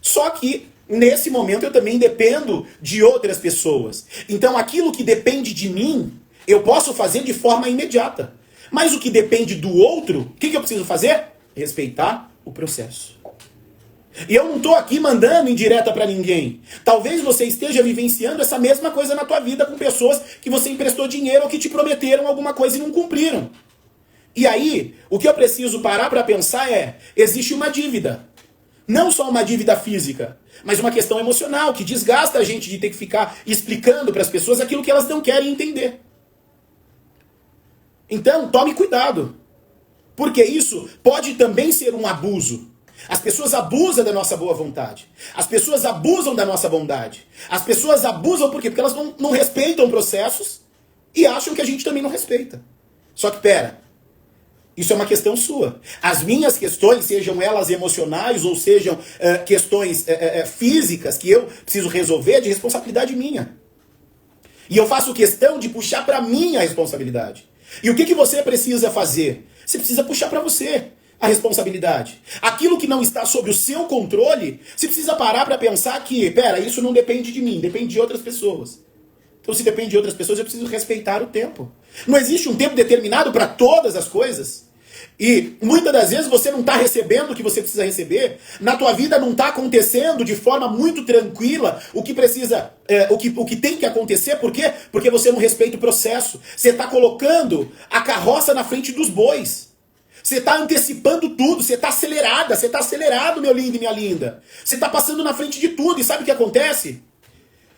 Só que nesse momento eu também dependo de outras pessoas. Então aquilo que depende de mim, eu posso fazer de forma imediata. Mas o que depende do outro, o que eu preciso fazer? Respeitar o processo. E eu não estou aqui mandando indireta para ninguém. Talvez você esteja vivenciando essa mesma coisa na tua vida com pessoas que você emprestou dinheiro ou que te prometeram alguma coisa e não cumpriram. E aí, o que eu preciso parar para pensar é, existe uma dívida. Não só uma dívida física, mas uma questão emocional que desgasta a gente de ter que ficar explicando para as pessoas aquilo que elas não querem entender. Então, tome cuidado, porque isso pode também ser um abuso. As pessoas abusam da nossa boa vontade. As pessoas abusam da nossa bondade. As pessoas abusam por quê? Porque elas não respeitam processos e acham que a gente também não respeita. Só que, pera, isso é uma questão sua. As minhas questões, sejam elas emocionais ou sejam questões físicas que eu preciso resolver, é de responsabilidade minha. E eu faço questão de puxar para mim a responsabilidade. E o que você precisa fazer? Você precisa puxar para você a responsabilidade. Aquilo que não está sob o seu controle, você precisa parar para pensar que, pera, isso não depende de mim, depende de outras pessoas. Então se depende de outras pessoas, eu preciso respeitar o tempo. Não existe um tempo determinado para todas as coisas. E muitas das vezes você não está recebendo o que você precisa receber, na tua vida não está acontecendo de forma muito tranquila o que precisa, o que tem que acontecer, por quê? Porque você não respeita o processo. Você está colocando a carroça na frente dos bois. Você está antecipando tudo, você está acelerada, você está acelerado, meu lindo e minha linda. Você está passando na frente de tudo, e sabe o que acontece?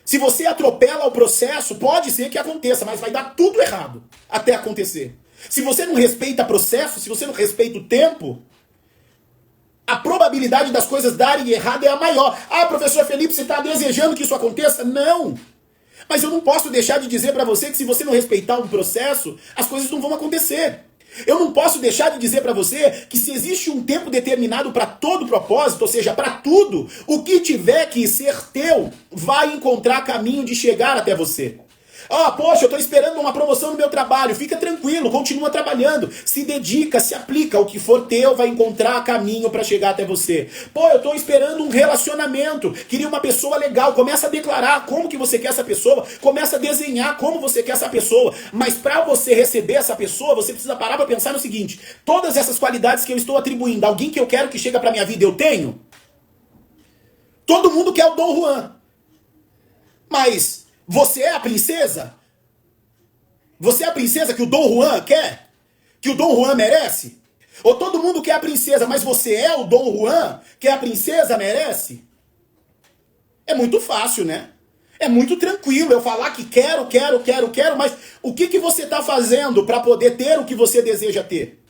Se você atropela o processo, pode ser que aconteça, mas vai dar tudo errado até acontecer. Se você não respeita o processo, se você não respeita o tempo, A probabilidade das coisas darem errado é a maior. Ah, professor Felipe, você está desejando que isso aconteça? Não. Mas eu não posso deixar de dizer para você que se você não respeitar um processo, as coisas não vão acontecer. Eu não posso deixar de dizer para você que se existe um tempo determinado para todo propósito, ou seja, para tudo, o que tiver que ser teu vai encontrar caminho de chegar até você. Poxa, eu estou esperando uma promoção no meu trabalho. Fica tranquilo, continua trabalhando. Se dedica, se aplica. O que for teu vai encontrar caminho para chegar até você. Eu estou esperando um relacionamento. Queria uma pessoa legal. Começa a declarar como que você quer essa pessoa. Começa a desenhar como você quer essa pessoa. Mas para você receber essa pessoa, você precisa parar para pensar no seguinte. Todas essas qualidades que eu estou atribuindo, alguém que eu quero que chegue para minha vida, eu tenho? Todo mundo quer o Dom Juan. Mas você é a princesa? Você é a princesa que o Dom Juan quer? Que o Dom Juan merece? Ou todo mundo quer a princesa, mas você é o Dom Juan que a princesa merece? É muito fácil, né? É muito tranquilo eu falar que quero, mas o que você está fazendo para poder ter o que você deseja ter?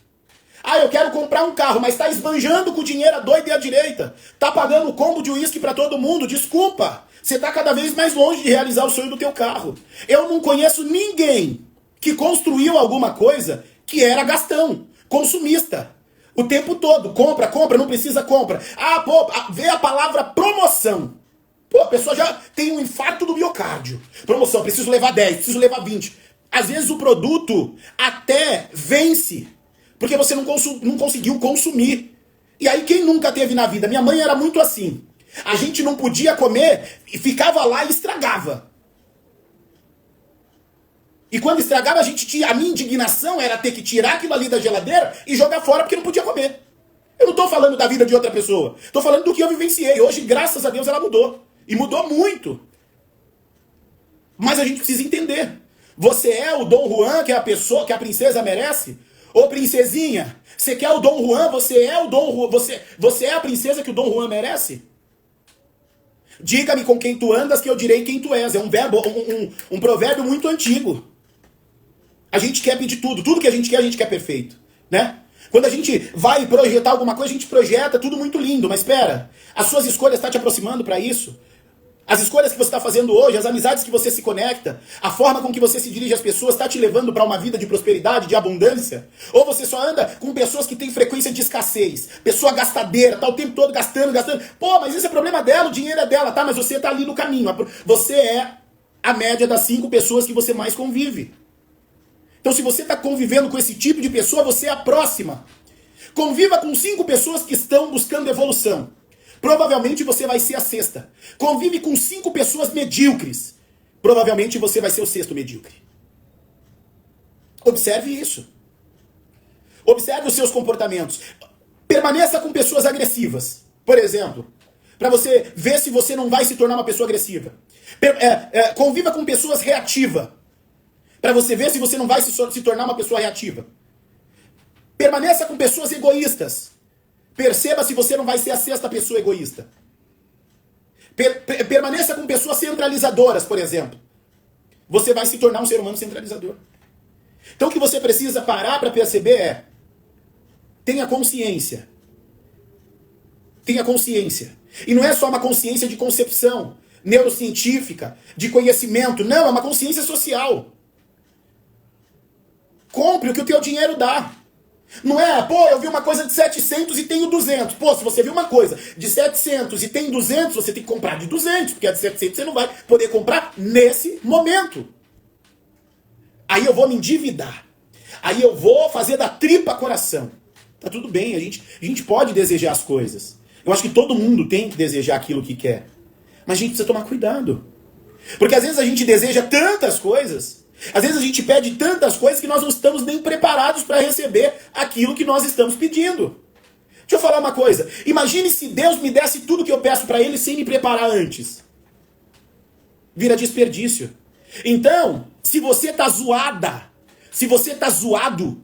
Eu quero comprar um carro, mas está esbanjando com dinheiro à doida e à direita. Está pagando combo de uísque para todo mundo. Desculpa. Você está cada vez mais longe de realizar o sonho do teu carro. Eu não conheço ninguém que construiu alguma coisa que era gastão, consumista. O tempo todo. Compra, não precisa, compra. Vê a palavra promoção. A pessoa já tem um infarto do miocárdio. Promoção, preciso levar 10, preciso levar 20. Às vezes o produto até vence, porque você não conseguiu consumir. E aí quem nunca teve na vida? Minha mãe era muito assim. A gente não podia comer e ficava lá e estragava. E quando estragava, a minha indignação era ter que tirar aquilo ali da geladeira e jogar fora porque não podia comer. Eu não estou falando da vida de outra pessoa. Estou falando do que eu vivenciei. Hoje, graças a Deus, ela mudou. E mudou muito. Mas a gente precisa entender. Você é o Dom Juan que a pessoa, que a princesa merece? Ô princesinha, você quer o Dom Juan? Você é o Dom Juan? Você é a princesa que o Dom Juan merece? Diga-me com quem tu andas que eu direi quem tu és. É um provérbio muito antigo. A gente quer pedir tudo. Tudo que a gente quer perfeito. Né? Quando a gente vai projetar alguma coisa, a gente projeta tudo muito lindo. Mas espera, as suas escolhas estão te aproximando para isso? As escolhas que você está fazendo hoje, as amizades que você se conecta, a forma com que você se dirige às pessoas está te levando para uma vida de prosperidade, de abundância? Ou você só anda com pessoas que têm frequência de escassez? Pessoa gastadeira, tá o tempo todo gastando. Mas esse é problema dela, o dinheiro é dela, tá? Mas você tá ali no caminho. Você é a média das 5 pessoas que você mais convive. Então se você está convivendo com esse tipo de pessoa, você é a próxima. Conviva com 5 pessoas que estão buscando evolução. Provavelmente você vai ser a 6ª. Convive com 5 pessoas medíocres. Provavelmente você vai ser o 6º medíocre. Observe isso. Observe os seus comportamentos. Permaneça com pessoas agressivas. Por exemplo, para você ver se você não vai se tornar uma pessoa agressiva. Conviva com pessoas reativas. Para você ver se você não vai se tornar uma pessoa reativa. Permaneça com pessoas egoístas. Perceba se você não vai ser a 6ª pessoa egoísta. Permaneça com pessoas centralizadoras, por exemplo. Você vai se tornar um ser humano centralizador. Então o que você precisa parar para perceber é: tenha consciência. Tenha consciência. E não é só uma consciência de concepção neurocientífica, de conhecimento. Não, é uma consciência social. Compre o que o teu dinheiro dá. Não é, eu vi uma coisa de 700 e tenho 200. Se você viu uma coisa de 700 e tem 200, você tem que comprar de 200, porque a de 700 você não vai poder comprar nesse momento. Aí eu vou me endividar. Aí eu vou fazer da tripa coração. Tá tudo bem, a gente pode desejar as coisas. Eu acho que todo mundo tem que desejar aquilo que quer. Mas a gente precisa tomar cuidado. Porque às vezes a gente deseja tantas coisas, às vezes a gente pede tantas coisas que nós não estamos nem preparados para receber aquilo que nós estamos pedindo. Deixa eu falar uma coisa. Imagine se Deus me desse tudo que eu peço para Ele sem me preparar antes. Vira desperdício. Então, se você tá zoada, se você tá zoado,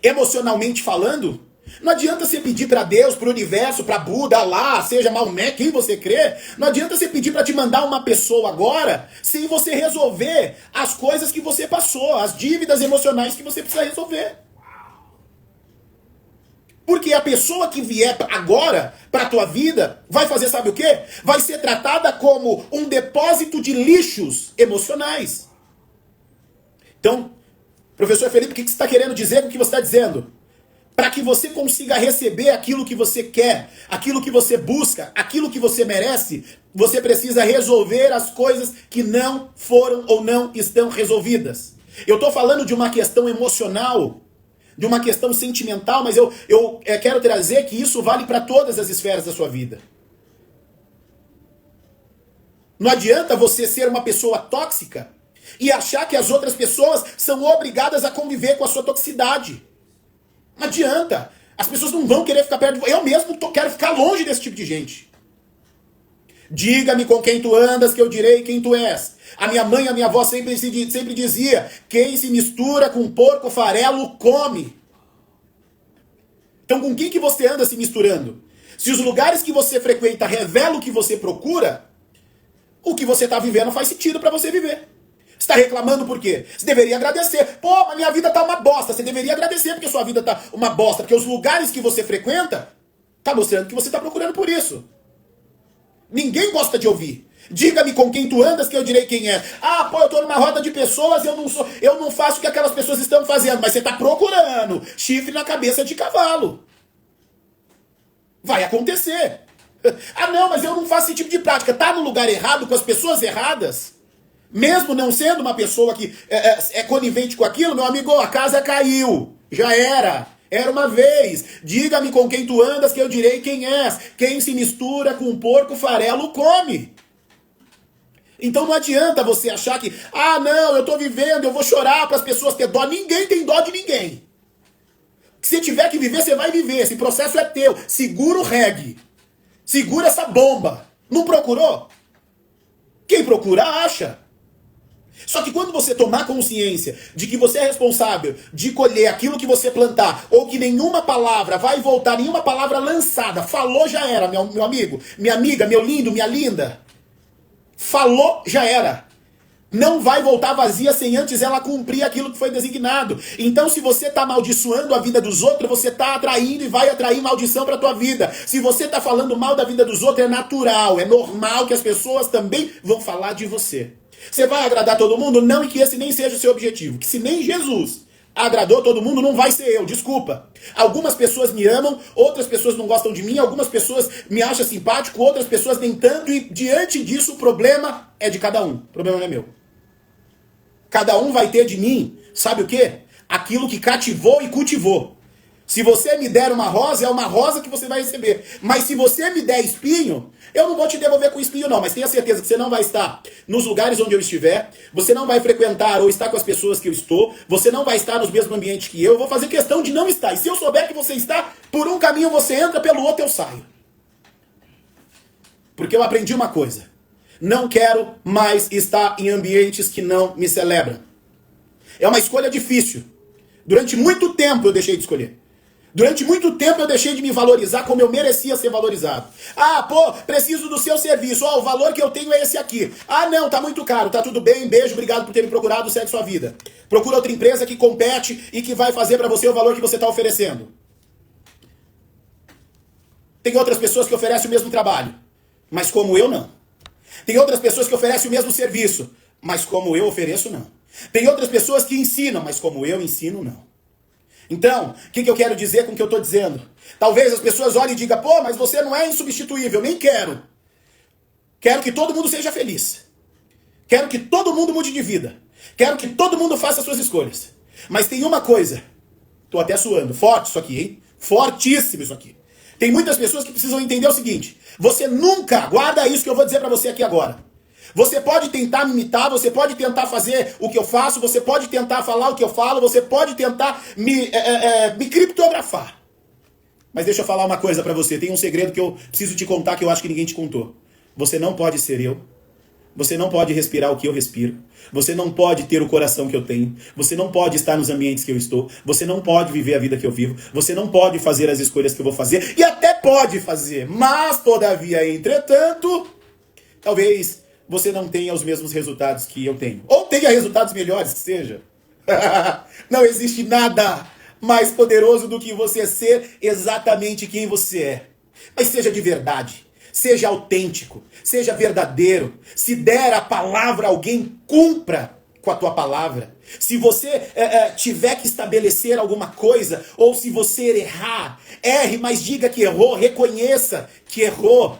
emocionalmente falando, não adianta você pedir para Deus, para o universo, para Buda, Allah, seja Maomé, quem você crê. Não adianta você pedir para te mandar uma pessoa agora, sem você resolver as coisas que você passou, as dívidas emocionais que você precisa resolver. Porque a pessoa que vier agora para a tua vida vai fazer sabe o quê? Vai ser tratada como um depósito de lixos emocionais. Então, professor Felipe, o que você está querendo dizer com o que você está dizendo? Para que você consiga receber aquilo que você quer, aquilo que você busca, aquilo que você merece, você precisa resolver as coisas que não foram ou não estão resolvidas. Eu estou falando de uma questão emocional, de uma questão sentimental, mas eu quero trazer que isso vale para todas as esferas da sua vida. Não adianta você ser uma pessoa tóxica e achar que as outras pessoas são obrigadas a conviver com a sua toxicidade. Não adianta. As pessoas não vão querer ficar perto de você. Eu mesmo quero ficar longe desse tipo de gente. Diga-me com quem tu andas, que eu direi quem tu és. A minha mãe e a minha avó sempre dizia, quem se mistura com porco farelo come. Então com quem que você anda se misturando? Se os lugares que você frequenta revelam o que você procura, o que você está vivendo faz sentido para você viver. Você está reclamando por quê? Você deveria agradecer. Pô, mas minha vida tá uma bosta. Você deveria agradecer porque sua vida tá uma bosta. Porque os lugares que você frequenta tá mostrando que você tá procurando por isso. Ninguém gosta de ouvir. Diga-me com quem tu andas que eu direi quem é. Ah, pô, eu tô numa roda de pessoas, eu não faço o que aquelas pessoas estão fazendo. Mas você tá procurando chifre na cabeça de cavalo. Vai acontecer. Ah, não, mas eu não faço esse tipo de prática. Tá no lugar errado, com as pessoas erradas. Mesmo não sendo uma pessoa que é conivente com aquilo, meu amigo, a casa caiu. Já era. Era uma vez. Diga-me com quem tu andas que eu direi quem és. Quem se mistura com porco farelo come. Então não adianta você achar que, ah não, eu tô vivendo, eu vou chorar para as pessoas ter dó. Ninguém tem dó de ninguém. Se tiver que viver, você vai viver. Esse processo é teu. Segura o reggae. Segura essa bomba. Não procurou? Quem procura, acha. Só que quando você tomar consciência de que você é responsável de colher aquilo que você plantar, ou que nenhuma palavra vai voltar, nenhuma palavra lançada, falou já era, meu amigo, minha amiga, meu lindo, minha linda. Falou já era. Não vai voltar vazia sem antes ela cumprir aquilo que foi designado. Então se você está amaldiçoando a vida dos outros, você está atraindo e vai atrair maldição para a tua vida. Se você está falando mal da vida dos outros, é natural, é normal que as pessoas também vão falar de você. Você vai agradar todo mundo? Não, e que esse nem seja o seu objetivo. Que se nem Jesus agradou todo mundo, não vai ser eu, desculpa. Algumas pessoas me amam, outras pessoas não gostam de mim, algumas pessoas me acham simpático, outras pessoas nem tanto, e diante disso o problema é de cada um. O problema não é meu. Cada um vai ter de mim, sabe o quê? Aquilo que cativou e cultivou. Se você me der uma rosa, é uma rosa que você vai receber. Mas se você me der espinho, eu não vou te devolver com espinho não. Mas tenha certeza que você não vai estar nos lugares onde eu estiver. Você não vai frequentar ou estar com as pessoas que eu estou. Você não vai estar nos mesmos ambientes que eu vou fazer questão de não estar. E se eu souber que você está, por um caminho você entra, pelo outro eu saio. Porque eu aprendi uma coisa. Não quero mais estar em ambientes que não me celebram. É uma escolha difícil. Durante muito tempo eu deixei de escolher. Durante muito tempo eu deixei de me valorizar como eu merecia ser valorizado. Ah, pô, preciso do seu serviço. Ó, o valor que eu tenho é esse aqui. Ah, não, tá muito caro. Tá tudo bem, beijo, obrigado por ter me procurado, segue sua vida. Procura outra empresa que compete e que vai fazer pra você o valor que você tá oferecendo. Tem outras pessoas que oferecem o mesmo trabalho, mas como eu, não. Tem outras pessoas que oferecem o mesmo serviço, mas como eu ofereço, não. Tem outras pessoas que ensinam, mas como eu ensino, não. Então, o que eu quero dizer com o que eu estou dizendo? Talvez as pessoas olhem e digam, pô, mas você não é insubstituível, nem quero. Quero que todo mundo seja feliz. Quero que todo mundo mude de vida. Quero que todo mundo faça as suas escolhas. Mas tem uma coisa, estou até suando, forte isso aqui, hein? Fortíssimo isso aqui. Tem muitas pessoas que precisam entender o seguinte, você nunca, guarda isso que eu vou dizer para você aqui agora. Você pode tentar me imitar, você pode tentar fazer o que eu faço, você pode tentar falar o que eu falo, você pode tentar me criptografar. Mas deixa eu falar uma coisa pra você, tem um segredo que eu preciso te contar que eu acho que ninguém te contou. Você não pode ser eu, você não pode respirar o que eu respiro, você não pode ter o coração que eu tenho, você não pode estar nos ambientes que eu estou, você não pode viver a vida que eu vivo, você não pode fazer as escolhas que eu vou fazer, e até pode fazer, mas todavia, entretanto, talvez você não tenha os mesmos resultados que eu tenho. Ou tenha resultados melhores, que seja. Não existe nada mais poderoso do que você ser exatamente quem você é. Mas seja de verdade, seja autêntico, seja verdadeiro. Se der a palavra a alguém, cumpra com a tua palavra. Se você tiver que estabelecer alguma coisa, ou se você errar, erre, mas diga que errou, reconheça que errou.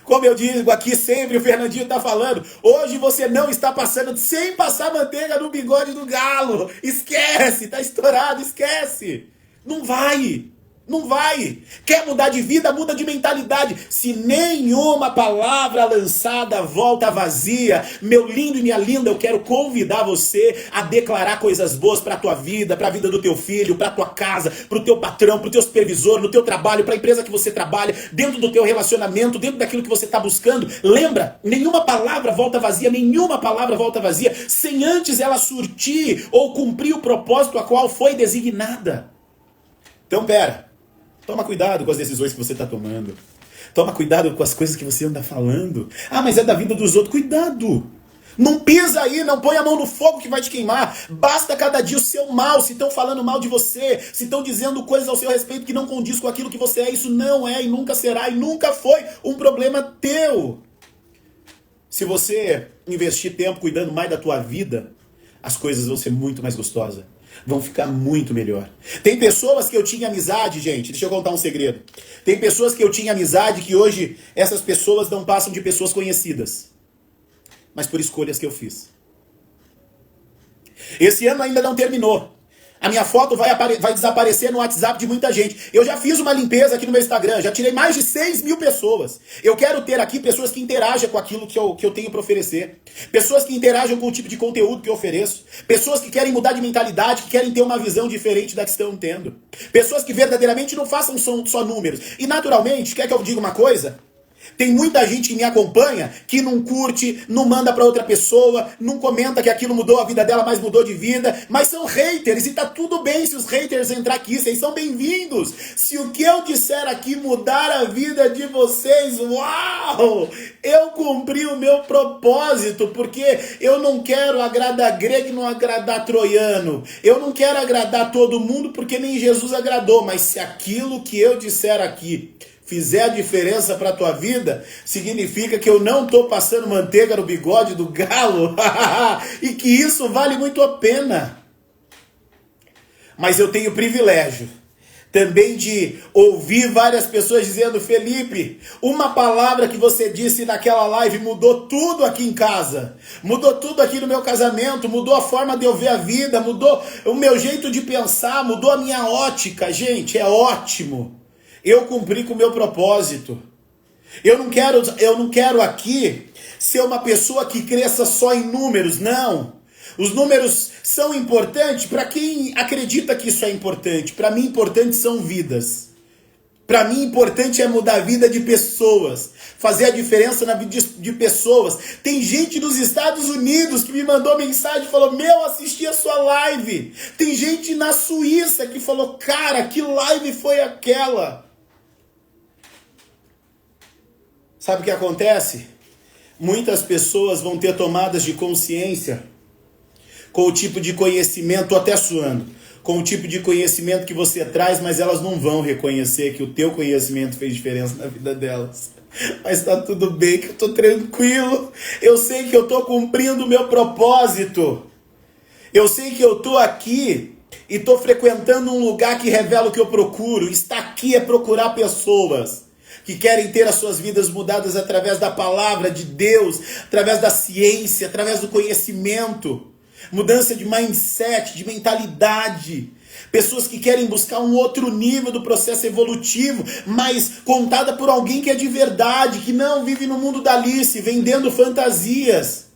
Como eu digo aqui sempre, o Fernandinho está falando, hoje você não está passando sem passar manteiga no bigode do galo. Esquece, tá estourado, esquece. Não vai. Não vai. Quer mudar de vida, muda de mentalidade. Se nenhuma palavra lançada volta vazia, meu lindo e minha linda, eu quero convidar você a declarar coisas boas para a tua vida, para a vida do teu filho, para a tua casa, para o teu patrão, para o teu supervisor, no teu trabalho, para a empresa que você trabalha, dentro do teu relacionamento, dentro daquilo que você está buscando. Lembra, nenhuma palavra volta vazia, sem antes ela surtir ou cumprir o propósito a qual foi designada. Então, toma cuidado com as decisões que você está tomando. Toma cuidado com as coisas que você anda falando. Ah, mas é da vida dos outros. Cuidado! Não pisa aí, não põe a mão no fogo que vai te queimar. Basta cada dia o seu mal. Se estão falando mal de você, se estão dizendo coisas ao seu respeito que não condiz com aquilo que você é, isso não é e nunca será e nunca foi um problema teu. Se você investir tempo cuidando mais da tua vida, as coisas vão ser muito mais gostosas. Vão ficar muito melhor. Tem pessoas que eu tinha amizade, gente, deixa eu contar um segredo. Tem pessoas que eu tinha amizade que hoje essas pessoas não passam de pessoas conhecidas. Mas por escolhas que eu fiz. Esse ano ainda não terminou. A minha foto vai desaparecer no WhatsApp de muita gente. Eu já fiz uma limpeza aqui no meu Instagram, já tirei mais de 6.000 pessoas. Eu quero ter aqui pessoas que interajam com aquilo que eu tenho para oferecer. Pessoas que interajam com o tipo de conteúdo que eu ofereço. Pessoas que querem mudar de mentalidade, que querem ter uma visão diferente da que estão tendo. Pessoas que verdadeiramente não façam só números. E naturalmente, quer que eu diga uma coisa? Tem muita gente que me acompanha que não curte, não manda pra outra pessoa, não comenta que aquilo mudou a vida dela, mas mudou de vida, mas são haters e tá tudo bem se os haters entrar aqui, vocês são bem-vindos. Se o que eu disser aqui mudar a vida de vocês, uau! Eu cumpri o meu propósito, porque eu não quero agradar grego e não agradar troiano. Eu não quero agradar todo mundo porque nem Jesus agradou, mas se aquilo que eu disser aqui fizer a diferença para a tua vida, significa que eu não estou passando manteiga no bigode do galo e que isso vale muito a pena. Mas eu tenho o privilégio também de ouvir várias pessoas dizendo: Felipe, uma palavra que você disse naquela live mudou tudo aqui em casa, mudou tudo aqui no meu casamento, mudou a forma de eu ver a vida, mudou o meu jeito de pensar, mudou a minha ótica. Gente, é ótimo. Eu cumpri com o meu propósito. Eu não quero aqui ser uma pessoa que cresça só em números, não. Os números são importantes para quem acredita que isso é importante. Para mim, importante são vidas. Para mim, importante é mudar a vida de pessoas, fazer a diferença na vida de pessoas. Tem gente nos Estados Unidos que me mandou mensagem e falou: meu, assisti a sua live. Tem gente na Suíça que falou: cara, que live foi aquela? Sabe o que acontece? Muitas pessoas vão ter tomadas de consciência com o tipo de conhecimento, tô até suando, com o tipo de conhecimento que você traz, mas elas não vão reconhecer que o teu conhecimento fez diferença na vida delas. Mas tá tudo bem, que eu tô tranquilo. Eu sei que eu tô cumprindo o meu propósito. Eu sei que eu tô aqui e tô frequentando um lugar que revela o que eu procuro. Estar aqui é procurar pessoas que querem ter as suas vidas mudadas através da palavra de Deus, através da ciência, através do conhecimento, mudança de mindset, de mentalidade. Pessoas que querem buscar um outro nível do processo evolutivo, mas contada por alguém que é de verdade, que não vive no mundo da Alice, vendendo fantasias.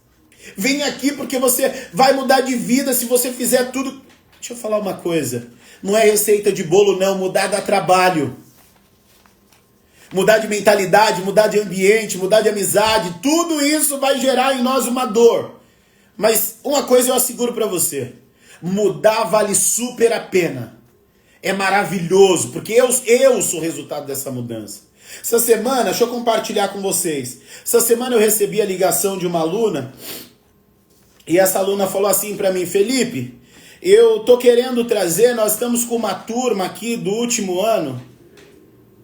Vem aqui porque você vai mudar de vida se você fizer tudo. Deixa eu falar uma coisa, não é receita de bolo não, mudar dá trabalho. Mudar de mentalidade, mudar de ambiente, mudar de amizade, tudo isso vai gerar em nós uma dor. Mas uma coisa eu asseguro para você, mudar vale super a pena. É maravilhoso, porque eu sou o resultado dessa mudança. Essa semana, deixa eu compartilhar com vocês. Essa semana eu recebi a ligação de uma aluna, e essa aluna falou assim para mim: Felipe, Eu tô querendo trazer, nós estamos com uma turma aqui do último ano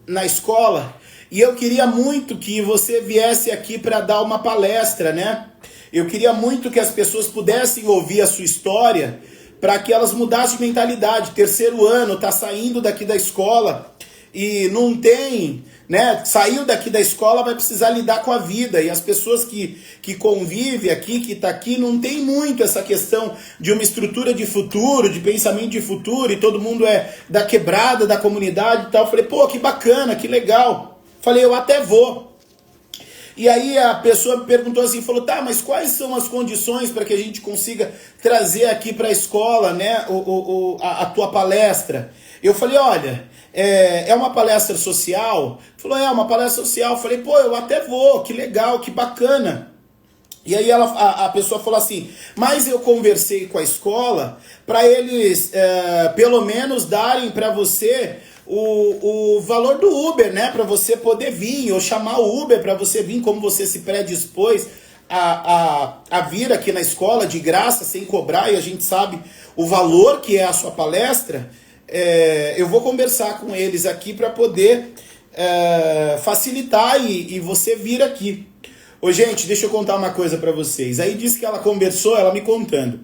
na escola, e eu queria muito que você viesse aqui para dar uma palestra, né? Eu queria muito que as pessoas pudessem ouvir a sua história, para que elas mudassem de mentalidade. Terceiro ano, tá saindo daqui da escola e não tem, né? Saiu daqui da escola, vai precisar lidar com a vida. E as pessoas que convivem aqui, que tá aqui, não tem muito essa questão de uma estrutura de futuro, de pensamento de futuro, e todo mundo é da quebrada, da comunidade e tal. Falei, pô, que bacana, que legal. Falei, eu até vou. E aí a pessoa me perguntou assim, falou, tá, mas quais são as condições para que a gente consiga trazer aqui para a escola, né, a tua palestra? Eu falei, olha, é uma palestra social? Falou, é uma palestra social. Eu falei, pô, eu até vou, que legal, que bacana. E aí a pessoa falou assim, mas eu conversei com a escola para eles pelo menos darem para você o valor do Uber, né? Para você poder vir, ou chamar o Uber para você vir, como você se predispôs a vir aqui na escola de graça, sem cobrar, e a gente sabe o valor que é a sua palestra. Eu vou conversar com eles aqui para poder facilitar e você vir aqui. Ô, gente, deixa eu contar uma coisa para vocês. Aí disse que ela conversou, ela me contando.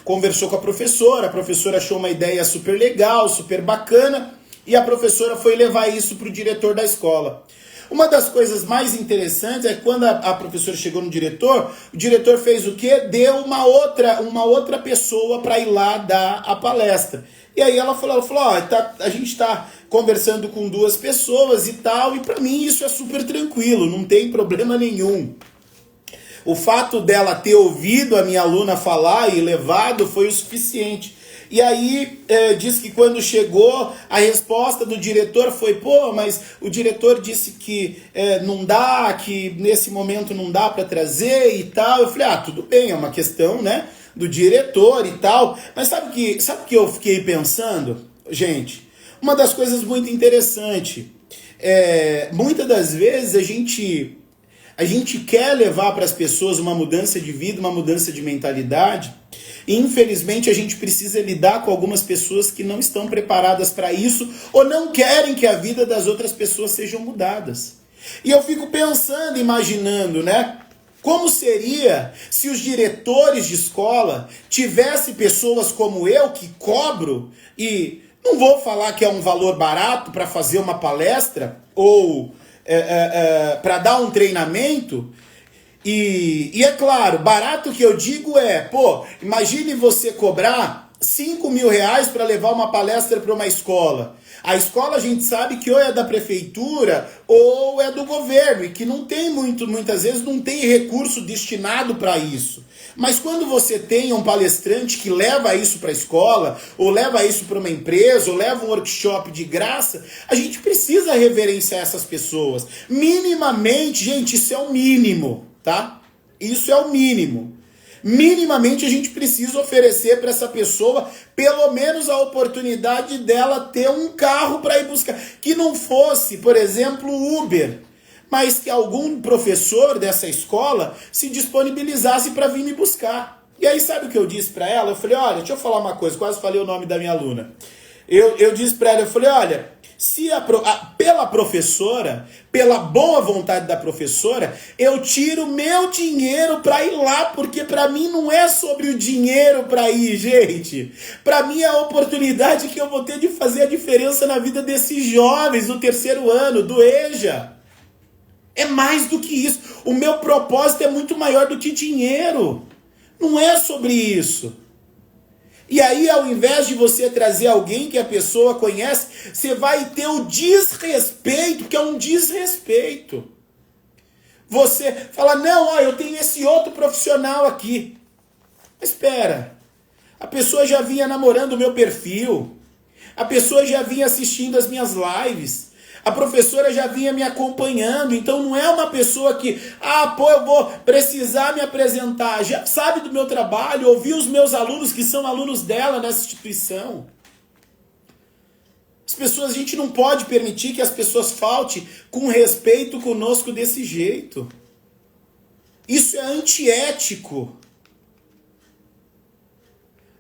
Conversou com a professora achou uma ideia super legal, super bacana, e a professora foi levar isso para o diretor da escola. Uma das coisas mais interessantes é que quando a professora chegou no diretor, o diretor fez o quê? Deu uma outra pessoa para ir lá dar a palestra. E aí ela falou, ó, a gente está conversando com duas pessoas e tal, e para mim isso é super tranquilo, não tem problema nenhum. O fato dela ter ouvido a minha aluna falar e levado foi o suficiente. E aí diz que quando chegou, a resposta do diretor foi, pô, mas o diretor disse que não dá, que nesse momento não dá para trazer e tal. Eu falei, tudo bem, é uma questão, né, do diretor e tal. Mas sabe o que eu fiquei pensando? Gente, uma das coisas muito interessantes, muitas das vezes a gente quer levar para as pessoas uma mudança de vida, uma mudança de mentalidade, e infelizmente a gente precisa lidar com algumas pessoas que não estão preparadas para isso ou não querem que a vida das outras pessoas sejam mudadas. E eu fico pensando, imaginando, né? Como seria se os diretores de escola tivessem pessoas como eu que cobro, e não vou falar que é um valor barato para fazer uma palestra ou para dar um treinamento. E é claro, barato que eu digo imagine você cobrar 5 mil reais para levar uma palestra para uma escola. A escola a gente sabe que ou é da prefeitura ou é do governo, e que não tem muitas vezes não tem recurso destinado para isso. Mas quando você tem um palestrante que leva isso para a escola, ou leva isso para uma empresa, ou leva um workshop de graça, a gente precisa reverenciar essas pessoas. Minimamente, gente, isso é o mínimo. Tá? Isso é o mínimo. Minimamente a gente precisa oferecer para essa pessoa pelo menos a oportunidade dela ter um carro para ir buscar. Que não fosse, por exemplo, Uber, mas que algum professor dessa escola se disponibilizasse para vir me buscar. E aí sabe o que eu disse para ela? Eu falei, olha, deixa eu falar uma coisa, quase falei o nome da minha aluna. Eu disse para ela, eu falei, olha, se pela professora, pela boa vontade da professora, eu tiro meu dinheiro para ir lá, porque para mim não é sobre o dinheiro para ir, gente. Para mim é a oportunidade que eu vou ter de fazer a diferença na vida desses jovens do terceiro ano, do EJA. É mais do que isso. O meu propósito é muito maior do que dinheiro. Não é sobre isso. E aí, ao invés de você trazer alguém que a pessoa conhece, você vai ter o desrespeito, que é um desrespeito. Você fala, não, eu tenho esse outro profissional aqui. Mas espera, a pessoa já vinha namorando o meu perfil, a pessoa já vinha assistindo as minhas lives, a professora já vinha me acompanhando, então não é uma pessoa que, eu vou precisar me apresentar, já sabe do meu trabalho, ouviu os meus alunos que são alunos dela nessa instituição. As pessoas, a gente não pode permitir que as pessoas faltem com respeito conosco desse jeito. Isso é antiético.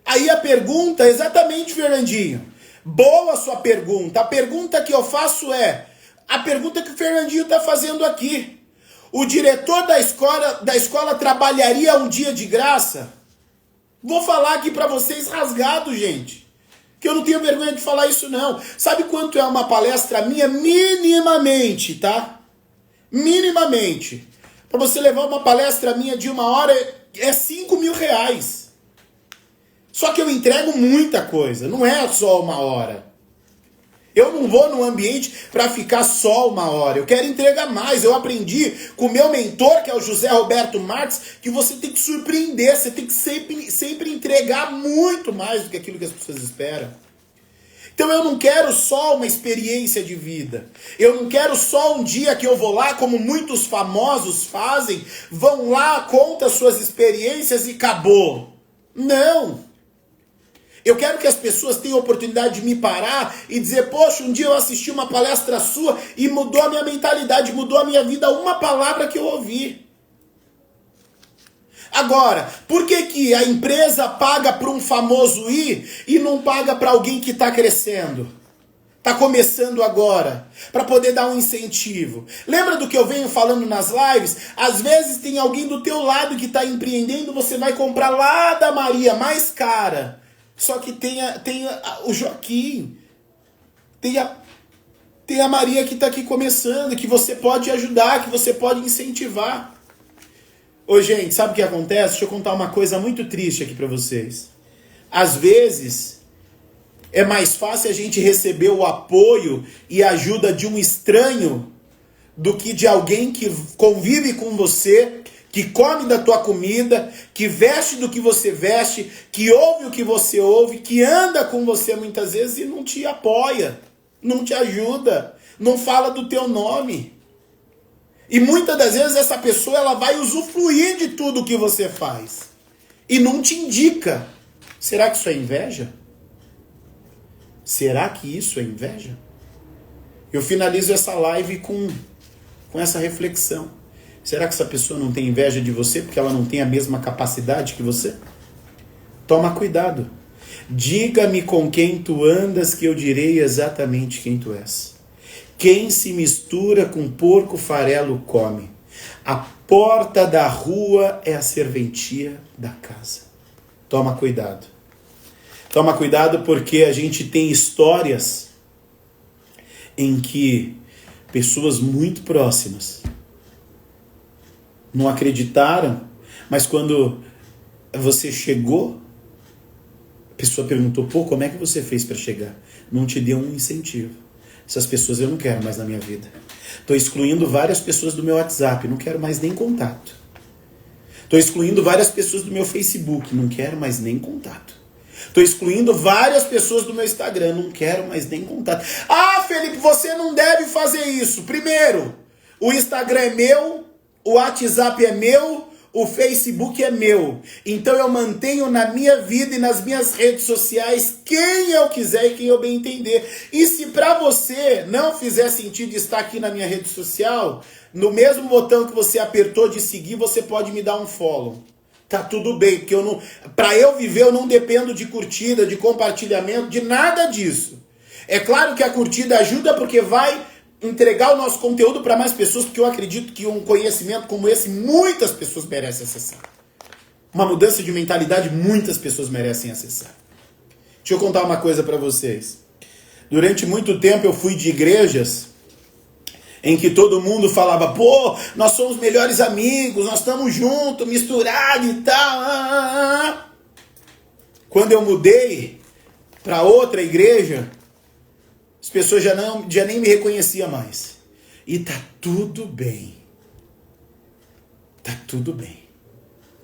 Aí a pergunta, exatamente, Fernandinho. Boa a sua pergunta. A pergunta que eu faço é, a pergunta que o Fernandinho está fazendo aqui. O diretor da escola trabalharia um dia de graça? Vou falar aqui para vocês rasgado, gente. Que eu não tenho vergonha de falar isso, não. Sabe quanto é uma palestra minha? Minimamente, tá? Minimamente. Para você levar uma palestra minha de 1 hora é R$5.000. Só que eu entrego muita coisa, não é só 1 hora. Eu não vou num ambiente para ficar só 1 hora, eu quero entregar mais. Eu aprendi com o meu mentor, que é o José Roberto Marques, que você tem que surpreender, você tem que sempre entregar muito mais do que aquilo que as pessoas esperam. Então eu não quero só uma experiência de vida. Eu não quero só um dia que eu vou lá, como muitos famosos fazem, vão lá, contam suas experiências e acabou. Não. Eu quero que as pessoas tenham a oportunidade de me parar e dizer, poxa, um dia eu assisti uma palestra sua e mudou a minha mentalidade, mudou a minha vida, uma palavra que eu ouvi. Agora, por que a empresa paga para um famoso ir e não paga para alguém que está crescendo? Está começando agora, para poder dar um incentivo. Lembra do que eu venho falando nas lives? Às vezes tem alguém do teu lado que está empreendendo, você vai comprar lá da Maria, mais cara. Só que tem o Joaquim, tem a Maria que está aqui começando, que você pode ajudar, que você pode incentivar. Ô gente, sabe o que acontece? Deixa eu contar uma coisa muito triste aqui para vocês. Às vezes, é mais fácil a gente receber o apoio e a ajuda de um estranho do que de alguém que convive com você, que come da tua comida, que veste do que você veste, que ouve o que você ouve, que anda com você muitas vezes e não te apoia, não te ajuda, não fala do teu nome. E muitas das vezes essa pessoa ela vai usufruir de tudo que você faz e não te indica. Será que isso é inveja? Será que isso é inveja? Eu finalizo essa live com essa reflexão. Será que essa pessoa não tem inveja de você porque ela não tem a mesma capacidade que você? Toma cuidado. Diga-me com quem tu andas que eu direi exatamente quem tu és. Quem se mistura com porco farelo come. A porta da rua é a serventia da casa. Toma cuidado. Toma cuidado porque a gente tem histórias em que pessoas muito próximas não acreditaram, mas quando você chegou, a pessoa perguntou, pô, como é que você fez para chegar? Não te deu um incentivo. Essas pessoas eu não quero mais na minha vida. Estou excluindo várias pessoas do meu WhatsApp, não quero mais nem contato. Estou excluindo várias pessoas do meu Facebook, não quero mais nem contato. Estou excluindo várias pessoas do meu Instagram, não quero mais nem contato. Ah, Felipe, você não deve fazer isso. Primeiro, o Instagram é meu, o WhatsApp é meu, o Facebook é meu. Então eu mantenho na minha vida e nas minhas redes sociais quem eu quiser e quem eu bem entender. E se para você não fizer sentido estar aqui na minha rede social, no mesmo botão que você apertou de seguir, você pode me dar um follow. Tá tudo bem, porque para eu viver eu não dependo de curtida, de compartilhamento, de nada disso. É claro que a curtida ajuda porque vai entregar o nosso conteúdo para mais pessoas, porque eu acredito que um conhecimento como esse, muitas pessoas merecem acessar. Uma mudança de mentalidade, muitas pessoas merecem acessar. Deixa eu contar uma coisa para vocês. Durante muito tempo eu fui de igrejas em que todo mundo falava, pô, nós somos melhores amigos, nós estamos juntos, misturados e tal. Quando eu mudei para outra igreja, as pessoas já nem me reconheciam mais. E tá tudo bem. Tá tudo bem.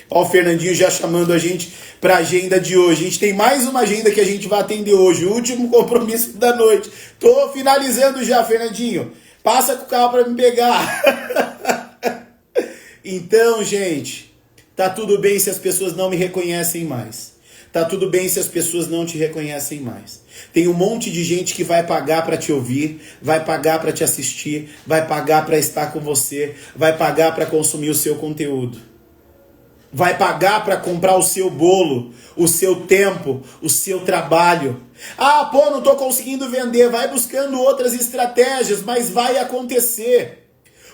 Ó, o Fernandinho já chamando a gente para a agenda de hoje. A gente tem mais uma agenda que a gente vai atender hoje. O último compromisso da noite. Tô finalizando já, Fernandinho. Passa com o carro para me pegar. Então, gente, tá tudo bem se as pessoas não me reconhecem mais. Tá tudo bem se as pessoas não te reconhecem mais. Tem um monte de gente que vai pagar para te ouvir, vai pagar para te assistir, vai pagar para estar com você, vai pagar para consumir o seu conteúdo. vai pagar para comprar o seu bolo, o seu tempo, o seu trabalho. Ah, pô, não estou conseguindo vender. Vai buscando outras estratégias, mas vai acontecer.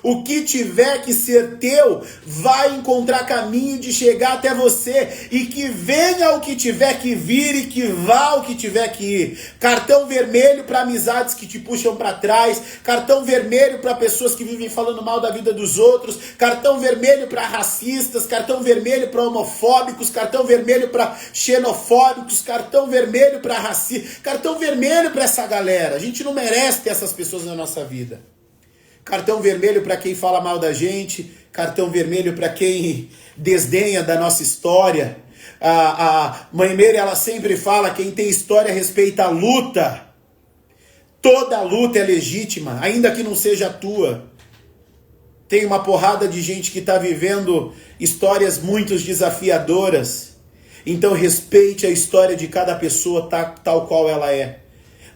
O que tiver que ser teu, vai encontrar caminho de chegar até você. E que venha o que tiver que vir e que vá o que tiver que ir. Cartão vermelho para amizades que te puxam para trás. Cartão vermelho para pessoas que vivem falando mal da vida dos outros. Cartão vermelho para racistas. Cartão vermelho para homofóbicos. Cartão vermelho para xenofóbicos. Cartão vermelho para racistas. Cartão vermelho para essa galera. A gente não merece ter essas pessoas na nossa vida. Cartão vermelho para quem fala mal da gente, cartão vermelho para quem desdenha da nossa história. A Mãe Meire, ela sempre fala, quem tem história respeita a luta. Toda luta é legítima, ainda que não seja a tua. Tem uma porrada de gente que está vivendo histórias muito desafiadoras. Então respeite a história de cada pessoa tal qual ela é.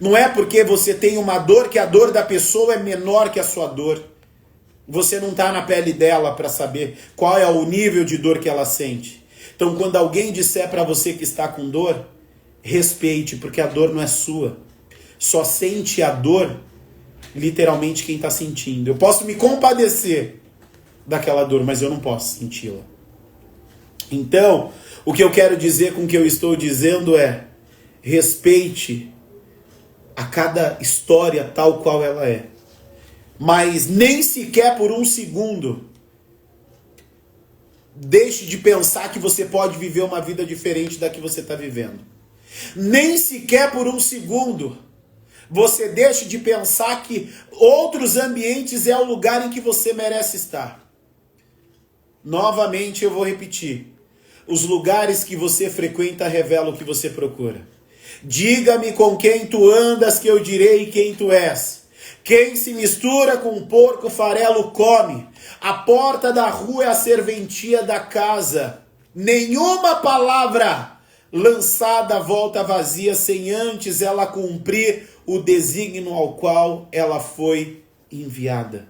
Não é porque você tem uma dor que a dor da pessoa é menor que a sua dor. Você não está na pele dela para saber qual é o nível de dor que ela sente. Então, quando alguém disser para você que está com dor, respeite, porque a dor não é sua. Só sente a dor, literalmente, quem está sentindo. Eu posso me compadecer daquela dor, mas eu não posso senti-la. Então, o que eu quero dizer com o que eu estou dizendo é: respeite a cada história tal qual ela é. Mas nem sequer por um segundo deixe de pensar que você pode viver uma vida diferente da que você está vivendo. Nem sequer por um segundo você deixe de pensar que outros ambientes é o lugar em que você merece estar. Novamente eu vou repetir. Os lugares que você frequenta revelam o que você procura. Diga-me com quem tu andas, que eu direi quem tu és. Quem se mistura com porco farelo come. A porta da rua é a serventia da casa. Nenhuma palavra lançada volta vazia sem antes ela cumprir o desígnio ao qual ela foi enviada.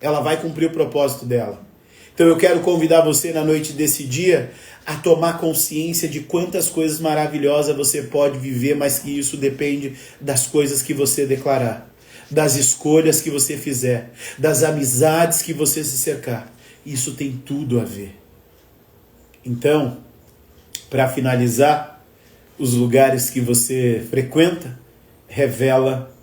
Ela vai cumprir o propósito dela. Então eu quero convidar você na noite desse dia a tomar consciência de quantas coisas maravilhosas você pode viver, mas que isso depende das coisas que você declarar, das escolhas que você fizer, das amizades que você se cercar. Isso tem tudo a ver. Então, para finalizar, os lugares que você frequenta revela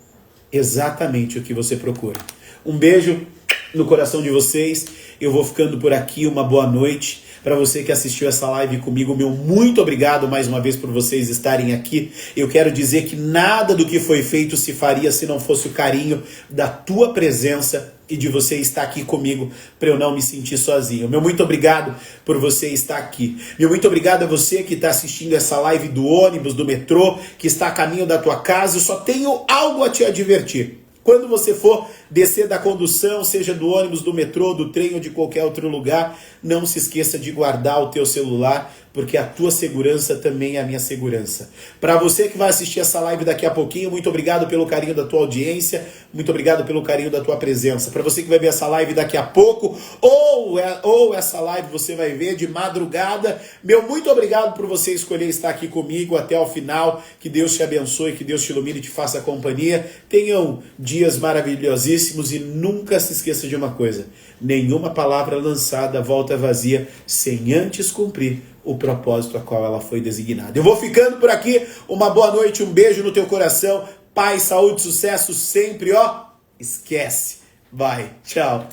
exatamente o que você procura. Um beijo no coração de vocês. Eu vou ficando por aqui. Uma boa noite. Para você que assistiu essa live comigo, meu muito obrigado mais uma vez por vocês estarem aqui. Eu quero dizer que nada do que foi feito se faria se não fosse o carinho da tua presença e de você estar aqui comigo, para eu não me sentir sozinho. Meu muito obrigado por você estar aqui. Meu muito obrigado a você que está assistindo essa live do ônibus, do metrô, que está a caminho da tua casa. Eu só tenho algo a te advertir. Quando você for descer da condução, seja do ônibus, do metrô, do trem ou de qualquer outro lugar, não se esqueça de guardar o teu celular, porque a tua segurança também é a minha segurança. Para você que vai assistir essa live daqui a pouquinho, muito obrigado pelo carinho da tua audiência, muito obrigado pelo carinho da tua presença. Para você que vai ver essa live daqui a pouco, ou essa live você vai ver de madrugada, meu muito obrigado por você escolher estar aqui comigo até o final. Que Deus te abençoe, que Deus te ilumine e te faça companhia. Tenham dias maravilhosíssimos e nunca se esqueça de uma coisa: nenhuma palavra lançada volta vazia sem antes cumprir o propósito a qual ela foi designada. Eu vou ficando por aqui. Uma boa noite, um beijo no teu coração. Paz, saúde, sucesso sempre, ó. Esquece. Vai. Tchau.